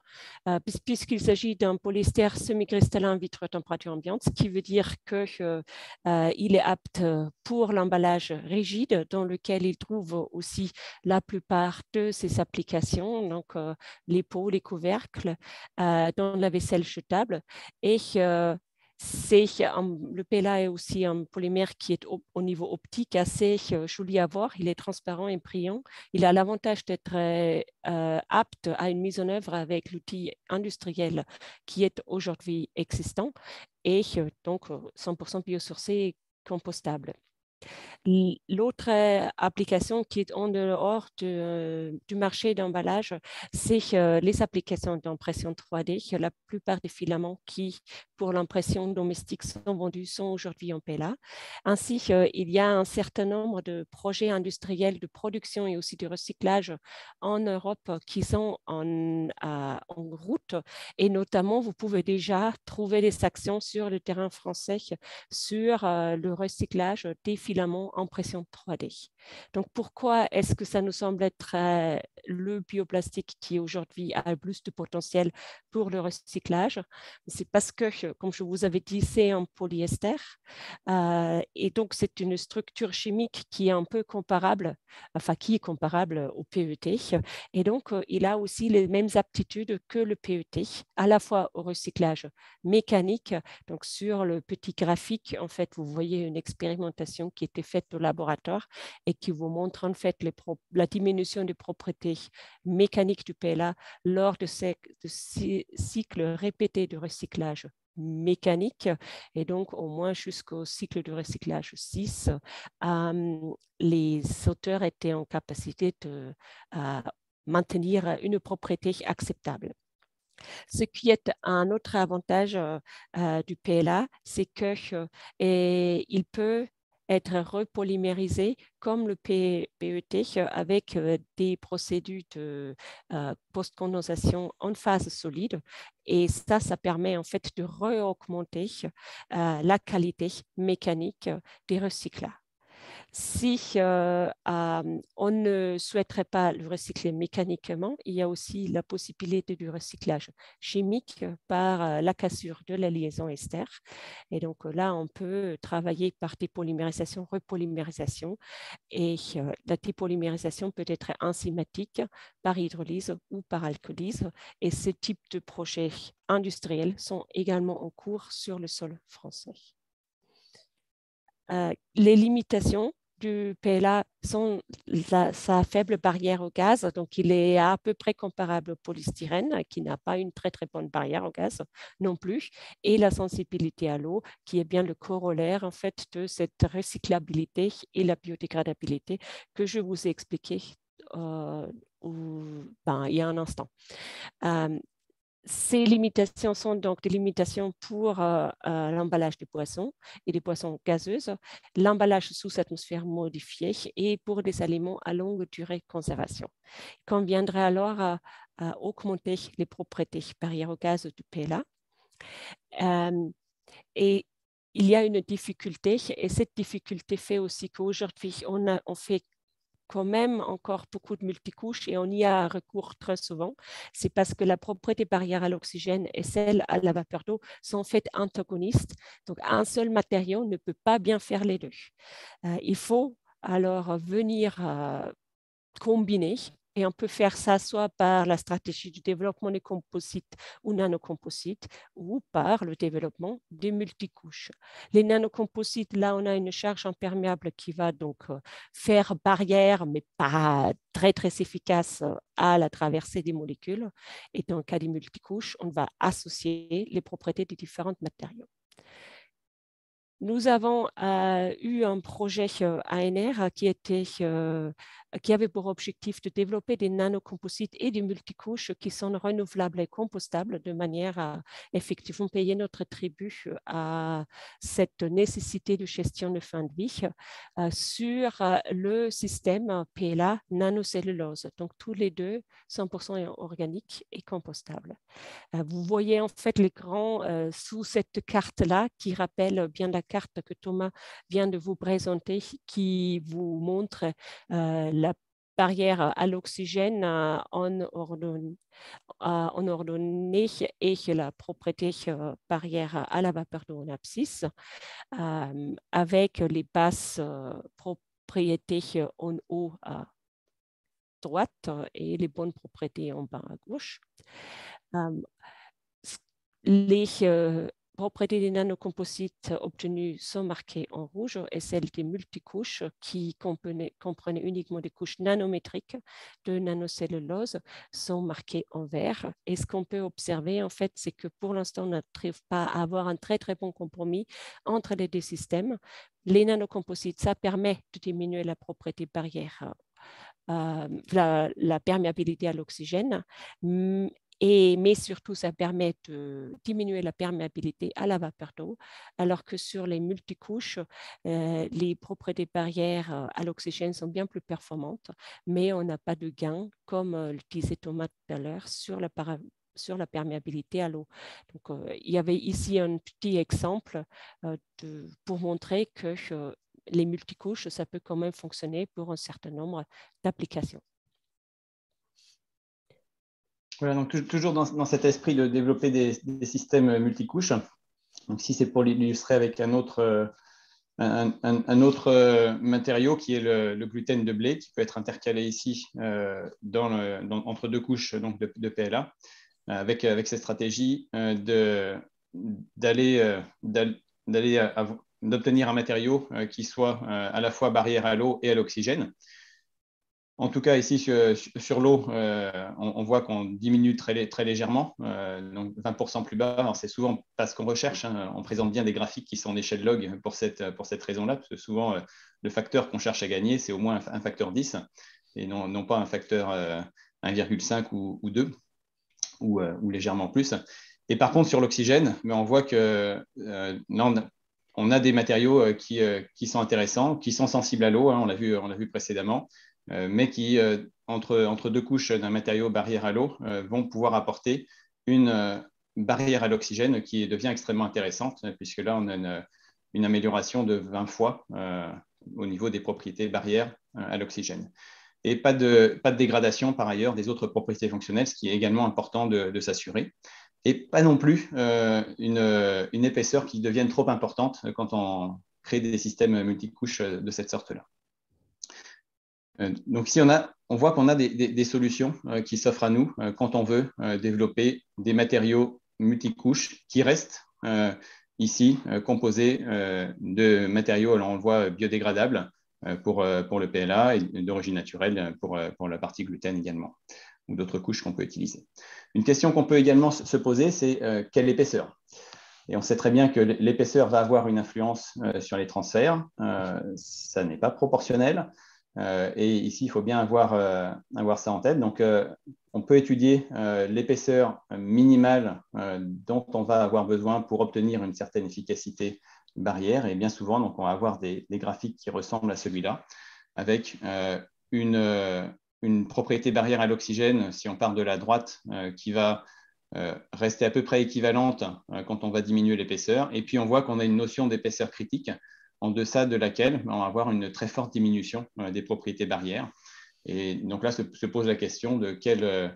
puisqu'il s'agit d'un polyester semi-cristallin vitre température ambiante, ce qui veut dire qu'il est apte pour l'emballage rigide, dans lequel il trouve aussi la plupart de ses applications, donc les pots, les couvercles, dans la vaisselle jetable. Et le PLA est aussi un polymère qui est au niveau optique assez joli à voir. Il est transparent et brillant. Il a l'avantage d'être apte à une mise en œuvre avec l'outil industriel qui est aujourd'hui existant et donc 100% biosourcé et compostable. L'autre application qui est en dehors du marché d'emballage, c'est les applications d'impression 3D. La plupart des filaments qui, pour l'impression domestique, sont vendus sont aujourd'hui en PLA. Ainsi, il y a un certain nombre de projets industriels de production et aussi de recyclage en Europe qui sont en route. Et notamment, vous pouvez déjà trouver des actions sur le terrain français sur le recyclage des filaments en pression 3D. Donc, pourquoi est-ce que ça nous semble être le bioplastique qui aujourd'hui a le plus de potentiel pour le recyclage? C'est parce que, comme je vous avais dit, c'est un polyester et donc c'est une structure chimique qui est un peu comparable, enfin qui est comparable au PET et donc il a aussi les mêmes aptitudes que le PET, à la fois au recyclage mécanique. Donc sur le petit graphique, en fait, vous voyez une expérimentation qui était faite au laboratoire et qui vous montre en fait la diminution des propriétés mécaniques du PLA lors de ces cycles répétés de recyclage mécanique et donc au moins jusqu'au cycle de recyclage 6, les auteurs étaient en capacité de maintenir une propriété acceptable. Ce qui est un autre avantage du PLA, c'est qu'il peut être repolymérisé comme le PET avec des procédés de post-condensation en phase solide. Et ça permet en fait de re-augmenter la qualité mécanique des recyclages. Si on ne souhaiterait pas le recycler mécaniquement, il y a aussi la possibilité du recyclage chimique par la cassure de la liaison ester. Et donc là, on peut travailler par dépolymérisation, repolymérisation. Et la dépolymérisation peut être enzymatique par hydrolyse ou par alcolyse. Et ce type de projets industriels sont également en cours sur le sol français. Les limitations du PLA sont sa faible barrière au gaz, donc il est à peu près comparable au polystyrène, qui n'a pas une très très bonne barrière au gaz non plus, et la sensibilité à l'eau, qui est bien le corollaire en fait de cette recyclabilité et la biodégradabilité que je vous ai expliqué il y a un instant. Ces limitations sont donc des limitations pour l'emballage des boissons et des boissons gazeuses, l'emballage sous atmosphère modifiée et pour des aliments à longue durée de conservation. Il conviendrait alors à augmenter les propriétés barrières au gaz du PLA. Et il y a une difficulté, et cette difficulté fait aussi qu'aujourd'hui, on fait quand même encore beaucoup de multicouches et on y a recours très souvent, c'est parce que la propriété barrière à l'oxygène et celle à la vapeur d'eau sont faites antagonistes. Donc, un seul matériau ne peut pas bien faire les deux. Il faut alors venir combiner. Et on peut faire ça soit par la stratégie du développement des composites ou nanocomposites ou par le développement des multicouches. Les nanocomposites, là, on a une charge imperméable qui va donc faire barrière, mais pas très, très efficace à la traversée des molécules. Et dans le cas des multicouches, on va associer les propriétés des différents matériaux. Nous avons eu un projet ANR qui avait pour objectif de développer des nanocomposites et des multicouches qui sont renouvelables et compostables de manière à effectivement payer notre tribut à cette nécessité de gestion de fin de vie sur le système PLA nanocellulose. Donc tous les deux 100% organiques et compostables. Vous voyez en fait l'écran sous cette carte-là qui rappelle bien la carte que Thomas vient de vous présenter, qui vous montre la barrière à l'oxygène en ordonnée et la propriété barrière à la vapeur d'eau en abscisse avec les basses propriétés en haut à droite et les bonnes propriétés en bas à gauche. Les propriétés des nanocomposites obtenues sont marquées en rouge et celles des multicouches qui comprenaient uniquement des couches nanométriques de nanocellulose sont marquées en vert. Et ce qu'on peut observer, en fait, c'est que pour l'instant, on n'arrive pas à avoir un très, très bon compromis entre les deux systèmes. Les nanocomposites, ça permet de diminuer la propriété barrière, la perméabilité à l'oxygène, mais surtout, ça permet de diminuer la perméabilité à la vapeur d'eau, alors que sur les multicouches, les propriétés barrières à l'oxygène sont bien plus performantes, mais on n'a pas de gain, comme le disait Thomas tout à l'heure, sur la perméabilité à l'eau. Donc, il y avait ici un petit exemple pour montrer que les multicouches, ça peut quand même fonctionner pour un certain nombre d'applications. Voilà, donc toujours dans cet esprit de développer des systèmes multicouches. Donc, si c'est pour l'illustrer avec un autre matériau qui est le gluten de blé, qui peut être intercalé ici entre deux couches donc de PLA, avec cette stratégie d'obtenir un matériau qui soit à la fois barrière à l'eau et à l'oxygène. En tout cas, ici, sur l'eau, on voit qu'on diminue très, très légèrement, donc 20% plus bas. C'est souvent pas ce qu'on recherche. Hein. On présente bien des graphiques qui sont en échelle log pour cette raison-là, parce que souvent, le facteur qu'on cherche à gagner, c'est au moins un facteur 10, et non pas un facteur 1,5 ou 2, ou légèrement plus. Et par contre, sur l'oxygène, on voit que on a des matériaux qui sont intéressants, qui sont sensibles à l'eau, hein, on l'a vu précédemment, mais qui, entre deux couches d'un matériau barrière à l'eau, vont pouvoir apporter une barrière à l'oxygène qui devient extrêmement intéressante, puisque là, on a une amélioration de 20 fois au niveau des propriétés barrières à l'oxygène. Et pas de dégradation par ailleurs des autres propriétés fonctionnelles, ce qui est également important de s'assurer. Et pas non plus une épaisseur qui devienne trop importante quand on crée des systèmes multicouches de cette sorte-là. Donc ici, on voit qu'on a des solutions qui s'offrent à nous quand on veut développer des matériaux multicouches qui restent ici composés de matériaux, alors on le voit, biodégradables pour le PLA et d'origine naturelle pour la partie gluten également, ou d'autres couches qu'on peut utiliser. Une question qu'on peut également se poser, c'est quelle épaisseur? Et on sait très bien que l'épaisseur va avoir une influence sur les transferts. Ça n'est pas proportionnel. Et ici, il faut bien avoir ça en tête. Donc, on peut étudier l'épaisseur minimale dont on va avoir besoin pour obtenir une certaine efficacité barrière. Et bien souvent, donc, on va avoir des graphiques qui ressemblent à celui-là, avec une propriété barrière à l'oxygène, si on part de la droite, qui va rester à peu près équivalente quand on va diminuer l'épaisseur. Et puis, on voit qu'on a une notion d'épaisseur critique en deçà de laquelle on va avoir une très forte diminution des propriétés barrières. Et donc là, se pose la question de quelle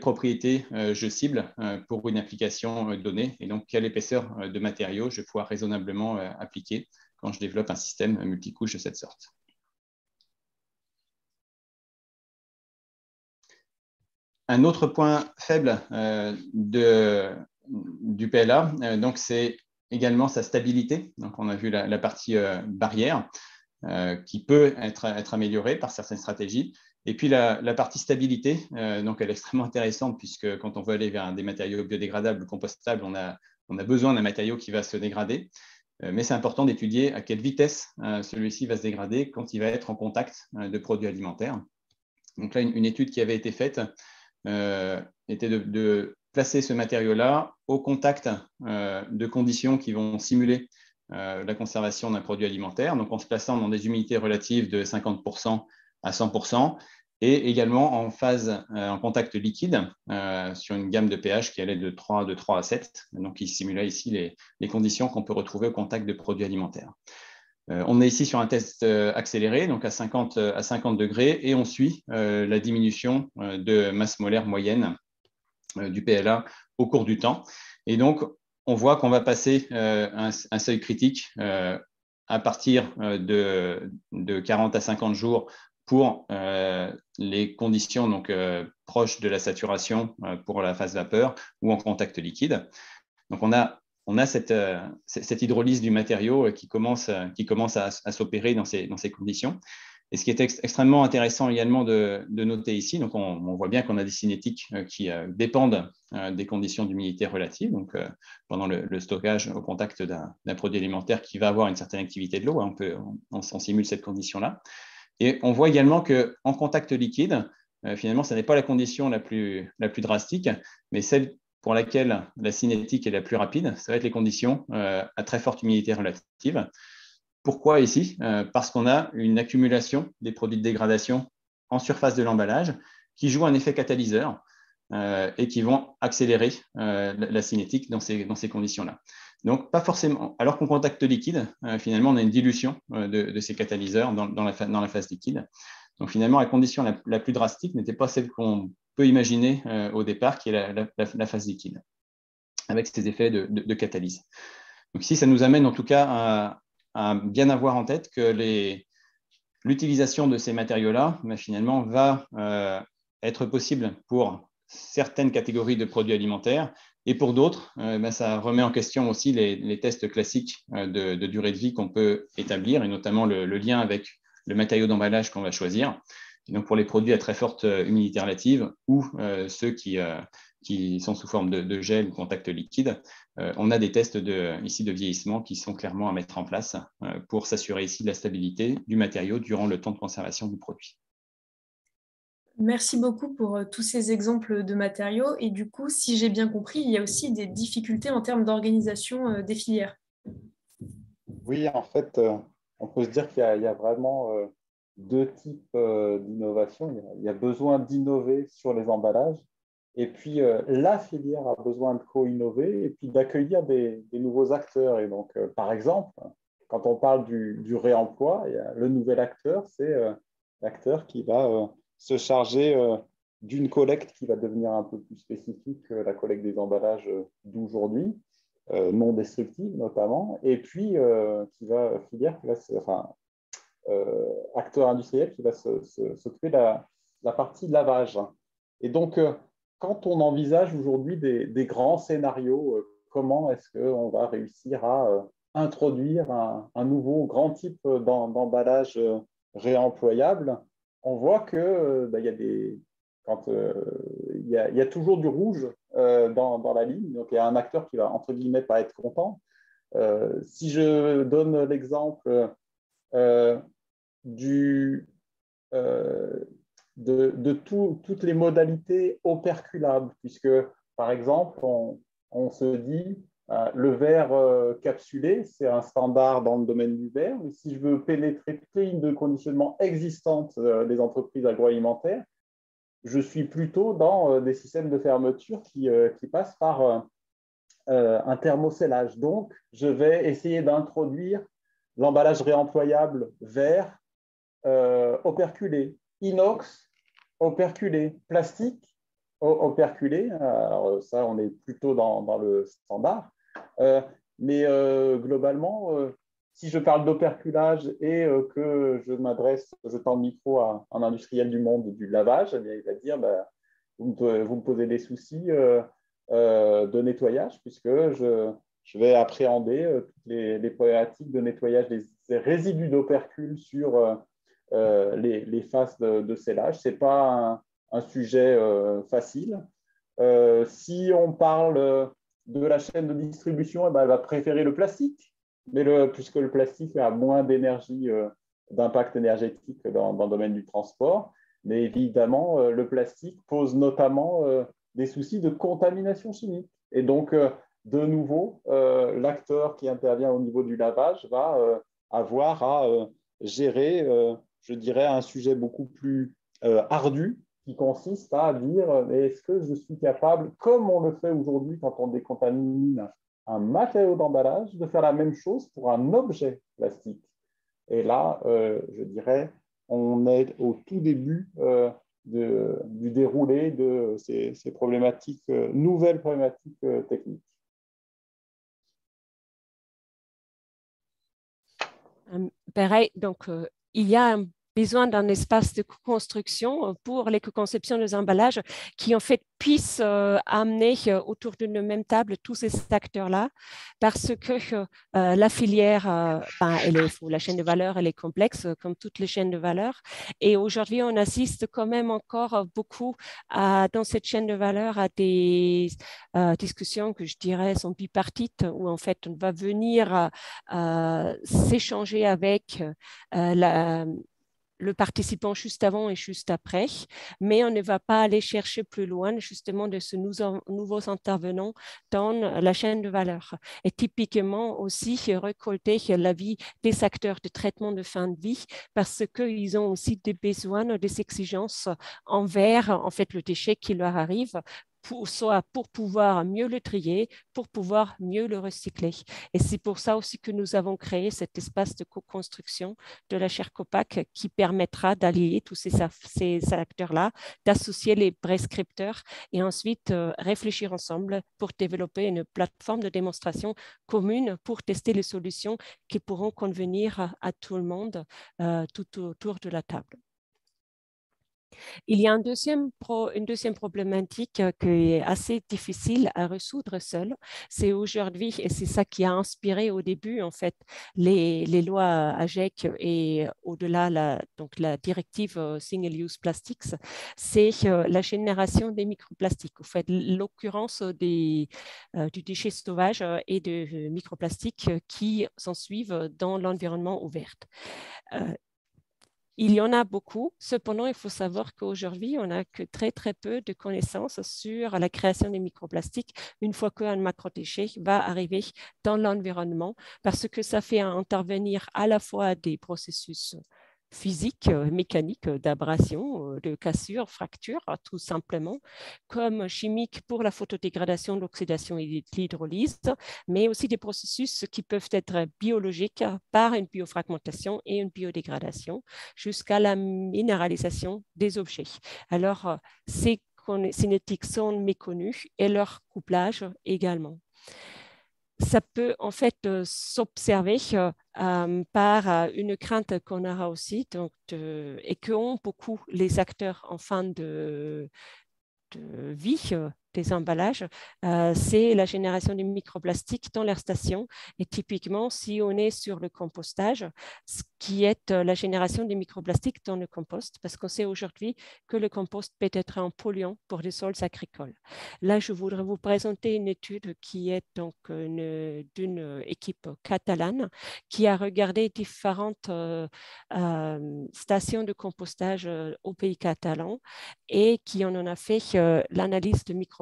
propriété je cible pour une application donnée, et donc quelle épaisseur de matériaux je vais pouvoir raisonnablement appliquer quand je développe un système multicouche de cette sorte. Un autre point faible du PLA, donc c'est également sa stabilité. Donc, on a vu la partie barrière qui peut être améliorée par certaines stratégies. Et puis, la partie stabilité, donc elle est extrêmement intéressante puisque quand on veut aller vers des matériaux biodégradables ou compostables, on a besoin d'un matériau qui va se dégrader. Mais c'est important d'étudier à quelle vitesse celui-ci va se dégrader quand il va être en contact de produits alimentaires. Donc là, une étude qui avait été faite était de placer ce matériau-là au contact de conditions qui vont simuler la conservation d'un produit alimentaire, donc en se plaçant dans des humidités relatives de 50% à 100%, et également en phase en contact liquide sur une gamme de pH qui allait de 3 à 7, donc qui simulait ici les conditions qu'on peut retrouver au contact de produits alimentaires. On est ici sur un test accéléré, donc à 50 degrés, et on suit la diminution de masse molaire moyenne du PLA au cours du temps. Et donc, on voit qu'on va passer un seuil critique à partir de 40 à 50 jours pour les conditions donc, proches de la saturation pour la phase vapeur ou en contact liquide. Donc, on a cette hydrolyse du matériau qui commence à s'opérer dans ces conditions. Et ce qui est extrêmement intéressant également de noter ici, donc on voit bien qu'on a des cinétiques qui dépendent des conditions d'humidité relative, donc pendant le stockage au contact d'un produit alimentaire qui va avoir une certaine activité de l'eau, on simule cette condition-là. Et on voit également qu'en contact liquide, finalement, ce n'est pas la condition la plus drastique, mais celle pour laquelle la cinétique est la plus rapide, ça va être les conditions à très forte humidité relative. Pourquoi ici? Parce qu'on a une accumulation des produits de dégradation en surface de l'emballage qui jouent un effet catalyseur et qui vont accélérer la cinétique dans ces conditions-là. Donc, pas forcément. Alors qu'en contact liquide, finalement, on a une dilution de ces catalyseurs dans la phase liquide. Donc, finalement, la condition la plus drastique n'était pas celle qu'on peut imaginer au départ, qui est la phase liquide, avec ces effets de catalyse. Donc, ici, ça nous amène en tout cas à bien avoir en tête que l'utilisation de ces matériaux-là, finalement, va être possible pour certaines catégories de produits alimentaires et pour d'autres, ça remet en question aussi les tests classiques de durée de vie qu'on peut établir et notamment le lien avec le matériau d'emballage qu'on va choisir. Et donc, pour les produits à très forte humidité relative ou ceux qui sont sous forme de gel ou contact liquide, on a des tests ici de vieillissement qui sont clairement à mettre en place pour s'assurer ici de la stabilité du matériau durant le temps de conservation du produit. Merci beaucoup pour tous ces exemples de matériaux. Et du coup, si j'ai bien compris, il y a aussi des difficultés en termes d'organisation des filières. Oui, en fait, on peut se dire qu'il y a vraiment deux types d'innovation. Il y a besoin d'innover sur les emballages. Et puis, la filière a besoin de co-innover et puis d'accueillir des nouveaux acteurs. Et donc, par exemple, quand on parle du réemploi, le nouvel acteur, c'est l'acteur qui va se charger d'une collecte qui va devenir un peu plus spécifique que la collecte des emballages d'aujourd'hui, non destructive notamment, et puis acteur industriel qui va s'occuper de la partie lavage. Et donc, quand on envisage aujourd'hui des grands scénarios, comment est-ce qu'on va réussir à introduire un nouveau grand type d'emballage réemployable, on voit que il y a toujours du rouge dans la ligne. Donc, il y a un acteur qui va, entre guillemets, pas être content. Si je donne l'exemple de toutes les modalités operculables, puisque, par exemple, on se dit le verre capsulé, c'est un standard dans le domaine du verre, mais si je veux pénétrer toutes les lignes de conditionnement existantes des entreprises agroalimentaires, je suis plutôt dans des systèmes de fermeture qui passent par un thermocellage. Donc, je vais essayer d'introduire l'emballage réemployable verre operculé, inox operculé, plastique operculé. Alors ça, on est plutôt dans le standard. Mais globalement, si je parle d'operculage et que je tends le micro à un industriel du monde du lavage, eh bien, il va dire vous me posez des soucis de nettoyage, puisque je vais appréhender toutes les problématiques de nettoyage des résidus d'opercule sur les phases de scellage. Ce n'est pas un sujet facile. Si on parle de la chaîne de distribution, elle va préférer le plastique, puisque le plastique a moins d'énergie, d'impact énergétique dans le domaine du transport. Mais évidemment, le plastique pose notamment des soucis de contamination chimique. Et donc, de nouveau, l'acteur qui intervient au niveau du lavage va avoir à gérer, je dirais, un sujet beaucoup plus ardu, qui consiste à dire est-ce que je suis capable, comme on le fait aujourd'hui quand on décontamine un matériau d'emballage, de faire la même chose pour un objet plastique. Et là, je dirais, on est au tout début du déroulé de ces problématiques, nouvelles problématiques techniques. Pareil, donc il y a un besoin d'un espace de co-construction pour les co-conceptions des emballages qui en fait puissent amener autour d'une même table tous ces acteurs-là, parce que la filière, la chaîne de valeur, elle est complexe comme toutes les chaînes de valeur, et aujourd'hui on assiste quand même encore beaucoup dans cette chaîne de valeur à des discussions que je dirais sont bipartites, où en fait on va venir s'échanger avec le participant juste avant et juste après, mais on ne va pas aller chercher plus loin justement de ce nouveaux intervenants dans la chaîne de valeur. Et typiquement aussi récolter l'avis des acteurs de traitement de fin de vie, parce qu'ils ont aussi des besoins, des exigences envers en fait le déchet qui leur arrive, soit pour pouvoir mieux le trier, pour pouvoir mieux le recycler. Et c'est pour ça aussi que nous avons créé cet espace de co-construction de la chaire COPAC qui permettra d'allier tous ces acteurs-là, d'associer les prescripteurs et ensuite réfléchir ensemble pour développer une plateforme de démonstration commune pour tester les solutions qui pourront convenir à tout le monde tout autour de la table. Il y a une deuxième problématique qui est assez difficile à résoudre seule. C'est aujourd'hui, et c'est ça qui a inspiré au début en fait les lois AGEC et au-delà la directive Single Use Plastics, c'est la génération des microplastiques. En fait, l'occurrence du déchet sauvage et de microplastiques qui s'en suivent dans l'environnement ouvert. Il y en a beaucoup. Cependant, il faut savoir qu'aujourd'hui, on n'a que très, très peu de connaissances sur la création des microplastiques une fois qu'un macrodéchet va arriver dans l'environnement, parce que ça fait intervenir à la fois des processus physiques, mécaniques, d'abrasion, de cassure, fracture, tout simplement, comme chimiques pour la photodégradation, l'oxydation et l'hydrolyse, mais aussi des processus qui peuvent être biologiques par une biofragmentation et une biodégradation jusqu'à la minéralisation des objets. Alors, ces cinétiques sont méconnus et leur couplage également. Ça peut en fait s'observer par une crainte qu'on aura aussi et qu'ont beaucoup les acteurs en fin de vie des emballages, c'est la génération de microplastiques dans leur station. Et typiquement, si on est sur le compostage, ce qui est la génération des microplastiques dans le compost, parce qu'on sait aujourd'hui que le compost peut être un polluant pour les sols agricoles. Là, je voudrais vous présenter une étude qui est donc d'une équipe catalane qui a regardé différentes stations de compostage au pays catalan et qui en a fait l'analyse de microplastiques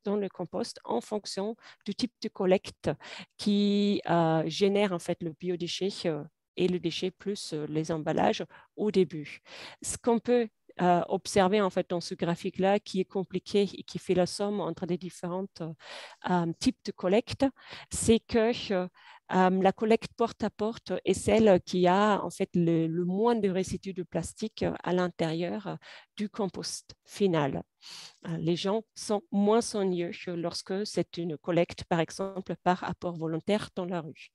dans le compost en fonction du type de collecte qui génère en fait le biodéchet et le déchet plus les emballages au début. Ce qu'on peut observer en fait dans ce graphique-là qui est compliqué et qui fait la somme entre les différents types de collecte, c'est que la collecte porte à porte est celle qui a en fait le moins de résidus de plastique à l'intérieur du compost final. Les gens sont moins soigneux lorsque c'est une collecte, par exemple, par apport volontaire dans la rue.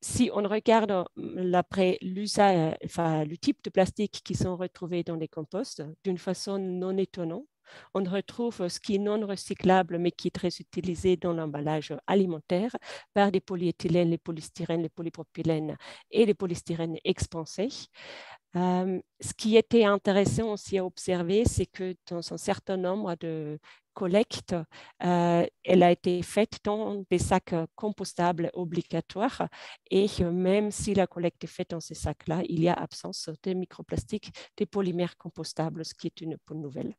Si on regarde le type de plastique qui sont retrouvés dans les composts, d'une façon non étonnante, on retrouve ce qui est non recyclable, mais qui est très utilisé dans l'emballage alimentaire par des polyéthylènes, les polystyrènes, les polypropylènes et les polystyrènes expansés. Ce qui était intéressant aussi à observer, c'est que dans un certain nombre de collectes, elle a été faite dans des sacs compostables obligatoires et même si la collecte est faite dans ces sacs-là, il y a absence de microplastiques, des polymères compostables, ce qui est une bonne nouvelle.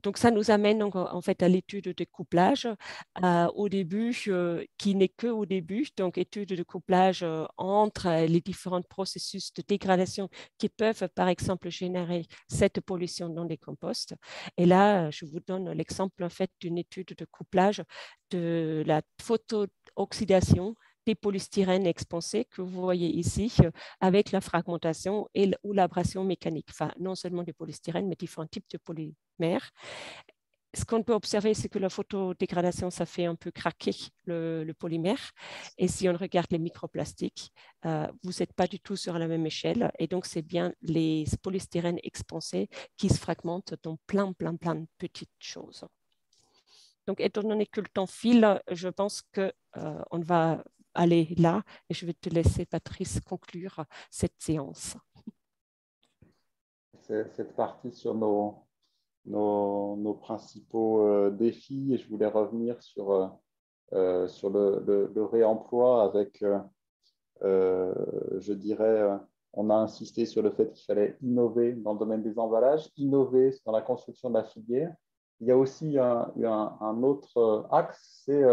Donc, ça nous amène donc, en fait à l'étude de couplage au début, qui n'est qu'au début, donc étude de couplage entre les différents processus de dégradation qui peuvent, par exemple, générer cette pollution dans les composts. Et là, je vous donne l'exemple en fait d'une étude de couplage de la photooxydation des polystyrènes expansés que vous voyez ici avec la fragmentation ou l'abrasion mécanique. Enfin, non seulement des polystyrènes, mais différents types de polymères. Ce qu'on peut observer, c'est que la photodégradation, ça fait un peu craquer le polymère. Et si on regarde les microplastiques, vous n'êtes pas du tout sur la même échelle. Et donc, c'est bien les polystyrènes expansés qui se fragmentent dans plein de petites choses. Donc, étant donné que le temps file, je pense qu'on va aller là et je vais te laisser, Patrice, conclure cette séance. Cette partie sur nos principaux défis, et je voulais revenir sur le réemploi avec, je dirais, on a insisté sur le fait qu'il fallait innover dans le domaine des emballages, innover dans la construction de la filière. Il y a aussi un autre axe, c'est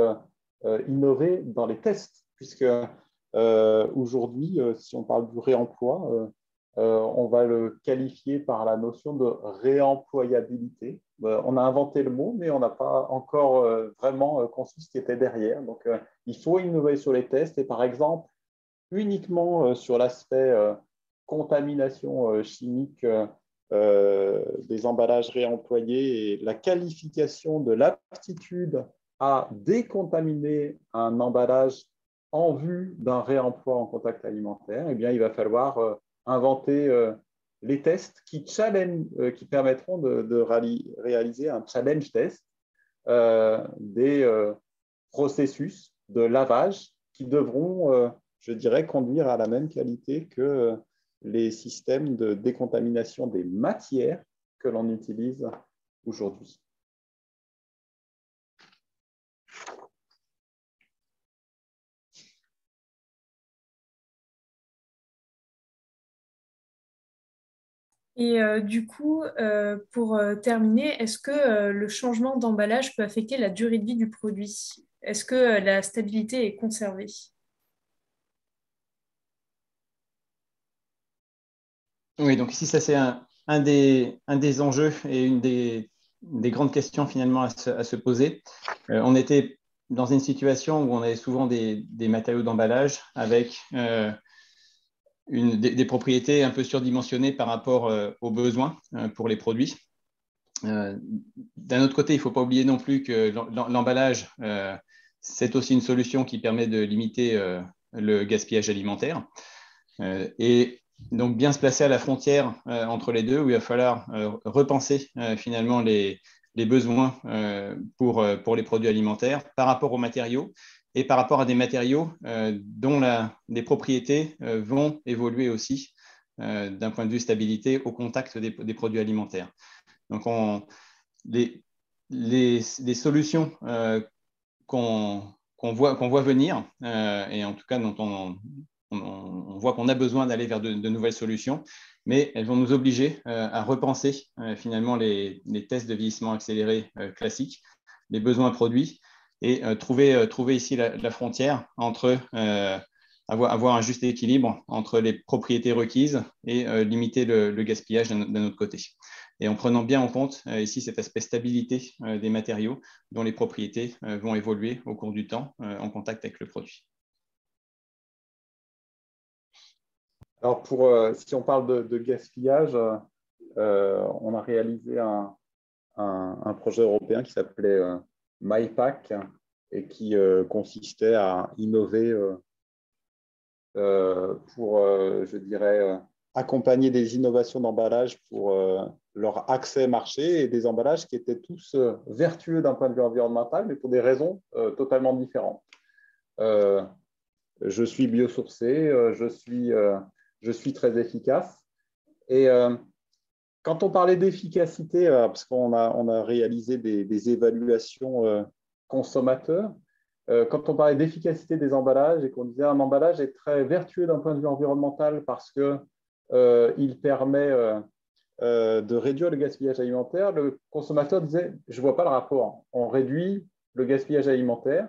innover dans les tests, puisque aujourd'hui, si on parle du réemploi, on va le qualifier par la notion de réemployabilité. On a inventé le mot, mais on n'a pas encore vraiment conçu ce qui était derrière. Donc, il faut innover sur les tests et par exemple, uniquement sur l'aspect contamination chimique des emballages réemployés et la qualification de l'aptitude à décontaminer un emballage en vue d'un réemploi en contact alimentaire, eh bien, il va falloir inventer les tests qui permettront de réaliser un challenge test des processus de lavage qui devront, je dirais, conduire à la même qualité que les systèmes de décontamination des matières que l'on utilise aujourd'hui. Et du coup, pour terminer, est-ce que le changement d'emballage peut affecter la durée de vie du produit? Est-ce que la stabilité est conservée? Oui, donc ici, ça c'est un des enjeux et une des grandes questions finalement à se poser. On était dans une situation où on avait souvent des matériaux d'emballage avec des propriétés un peu surdimensionnées par rapport aux besoins pour les produits. D'un autre côté, il ne faut pas oublier non plus que l'emballage, c'est aussi une solution qui permet de limiter le gaspillage alimentaire. Et donc, bien se placer à la frontière entre les deux, où il va falloir repenser finalement les besoins pour les produits alimentaires par rapport aux matériaux et par rapport à des matériaux dont les propriétés vont évoluer aussi d'un point de vue stabilité au contact des produits alimentaires. Donc, les solutions qu'on voit venir, et en tout cas dont on voit qu'on a besoin d'aller vers de nouvelles solutions, mais elles vont nous obliger à repenser finalement les tests de vieillissement accéléré classiques, les besoins produits, et trouver ici la frontière entre avoir un juste équilibre entre les propriétés requises et limiter le gaspillage d'un autre côté. Et en prenant bien en compte ici cet aspect stabilité des matériaux dont les propriétés vont évoluer au cours du temps en contact avec le produit. Alors, si on parle de gaspillage, on a réalisé un projet européen qui s'appelait MyPack et qui consistait à innover pour, je dirais, accompagner des innovations d'emballage pour leur accès marché et des emballages qui étaient tous vertueux d'un point de vue environnemental, mais pour des raisons totalement différentes. Je suis biosourcé, je suis très efficace. Et quand on parlait d'efficacité, parce qu'on a réalisé des évaluations consommateurs, quand on parlait d'efficacité des emballages et qu'on disait un emballage est très vertueux d'un point de vue environnemental parce qu'il permet de réduire le gaspillage alimentaire, le consommateur disait « je ne vois pas le rapport, on réduit le gaspillage alimentaire,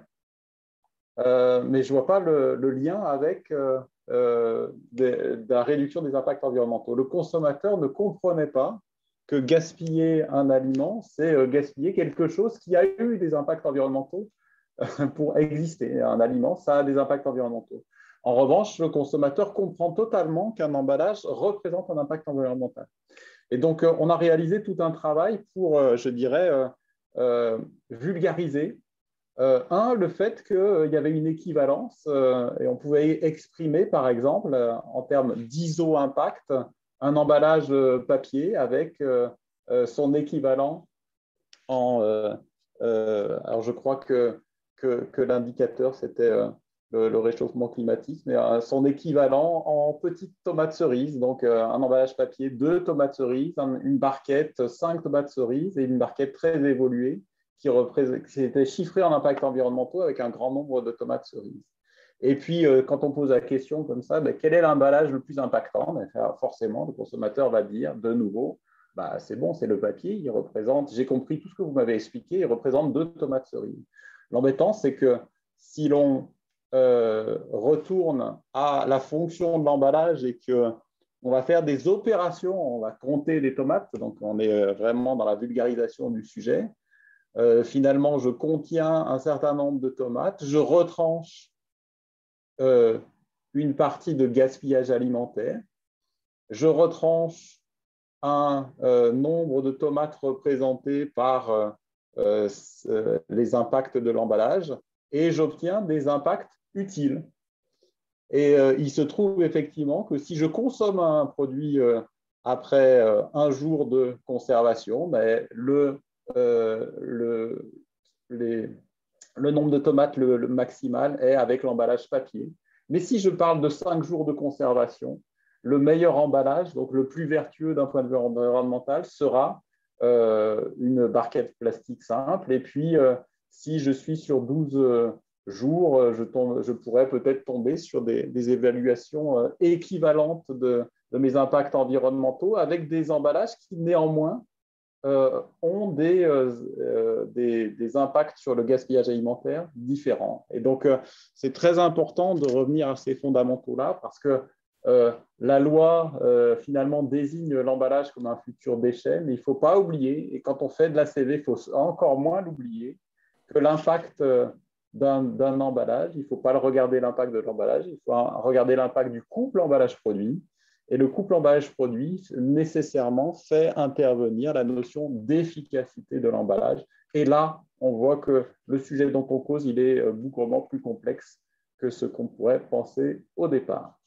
mais je ne vois pas le lien avec la réduction des impacts environnementaux. » Le consommateur ne comprenait pas que gaspiller un aliment, c'est gaspiller quelque chose qui a eu des impacts environnementaux pour exister. Un aliment, ça a des impacts environnementaux. En revanche, le consommateur comprend totalement qu'un emballage représente un impact environnemental. Et donc, on a réalisé tout un travail pour, je dirais, vulgariser le fait qu'il y avait une équivalence et on pouvait exprimer, par exemple, en termes d'iso-impact, un emballage papier avec son équivalent alors, je crois que l'indicateur, c'était le réchauffement climatique, mais son équivalent en petites tomates cerises. Donc, un emballage papier, 2 tomates cerises, une barquette, 5 tomates cerises et une barquette très évoluée qui était chiffrée en impacts environnementaux avec un grand nombre de tomates cerises. Et puis, quand on pose la question comme ça, quel est l'emballage le plus impactant? Forcément, le consommateur va dire de nouveau, c'est bon, c'est le papier, il représente, j'ai compris tout ce que vous m'avez expliqué, il représente 2 tomates cerises. L'embêtant, c'est que si l'on retourne à la fonction de l'emballage et qu'on va faire des opérations, on va compter des tomates, donc on est vraiment dans la vulgarisation du sujet. Finalement, je contiens un certain nombre de tomates, je retranche une partie de gaspillage alimentaire, je retranche un nombre de tomates représentés par les impacts de l'emballage et j'obtiens des impacts utiles. Et il se trouve effectivement que si je consomme un produit après un jour de conservation, le nombre de tomates le maximal est avec l'emballage papier. Mais si je parle de 5 jours de conservation, le meilleur emballage, donc le plus vertueux d'un point de vue environnemental, sera une barquette plastique simple. Et puis, si je suis sur 12 jours, je pourrais peut-être tomber sur des évaluations équivalentes de mes impacts environnementaux avec des emballages qui, néanmoins, ont des impacts sur le gaspillage alimentaire différents. Et donc, c'est très important de revenir à ces fondamentaux-là parce que La loi, finalement, désigne l'emballage comme un futur déchet, mais il ne faut pas oublier, et quand on fait de la CV, il faut encore moins l'oublier, que l'impact d'un emballage, il ne faut pas regarder l'impact de l'emballage, il faut regarder l'impact du couple emballage-produit. Et le couple emballage-produit, nécessairement, fait intervenir la notion d'efficacité de l'emballage. Et là, on voit que le sujet dont on cause, il est beaucoup plus complexe que ce qu'on pourrait penser au départ.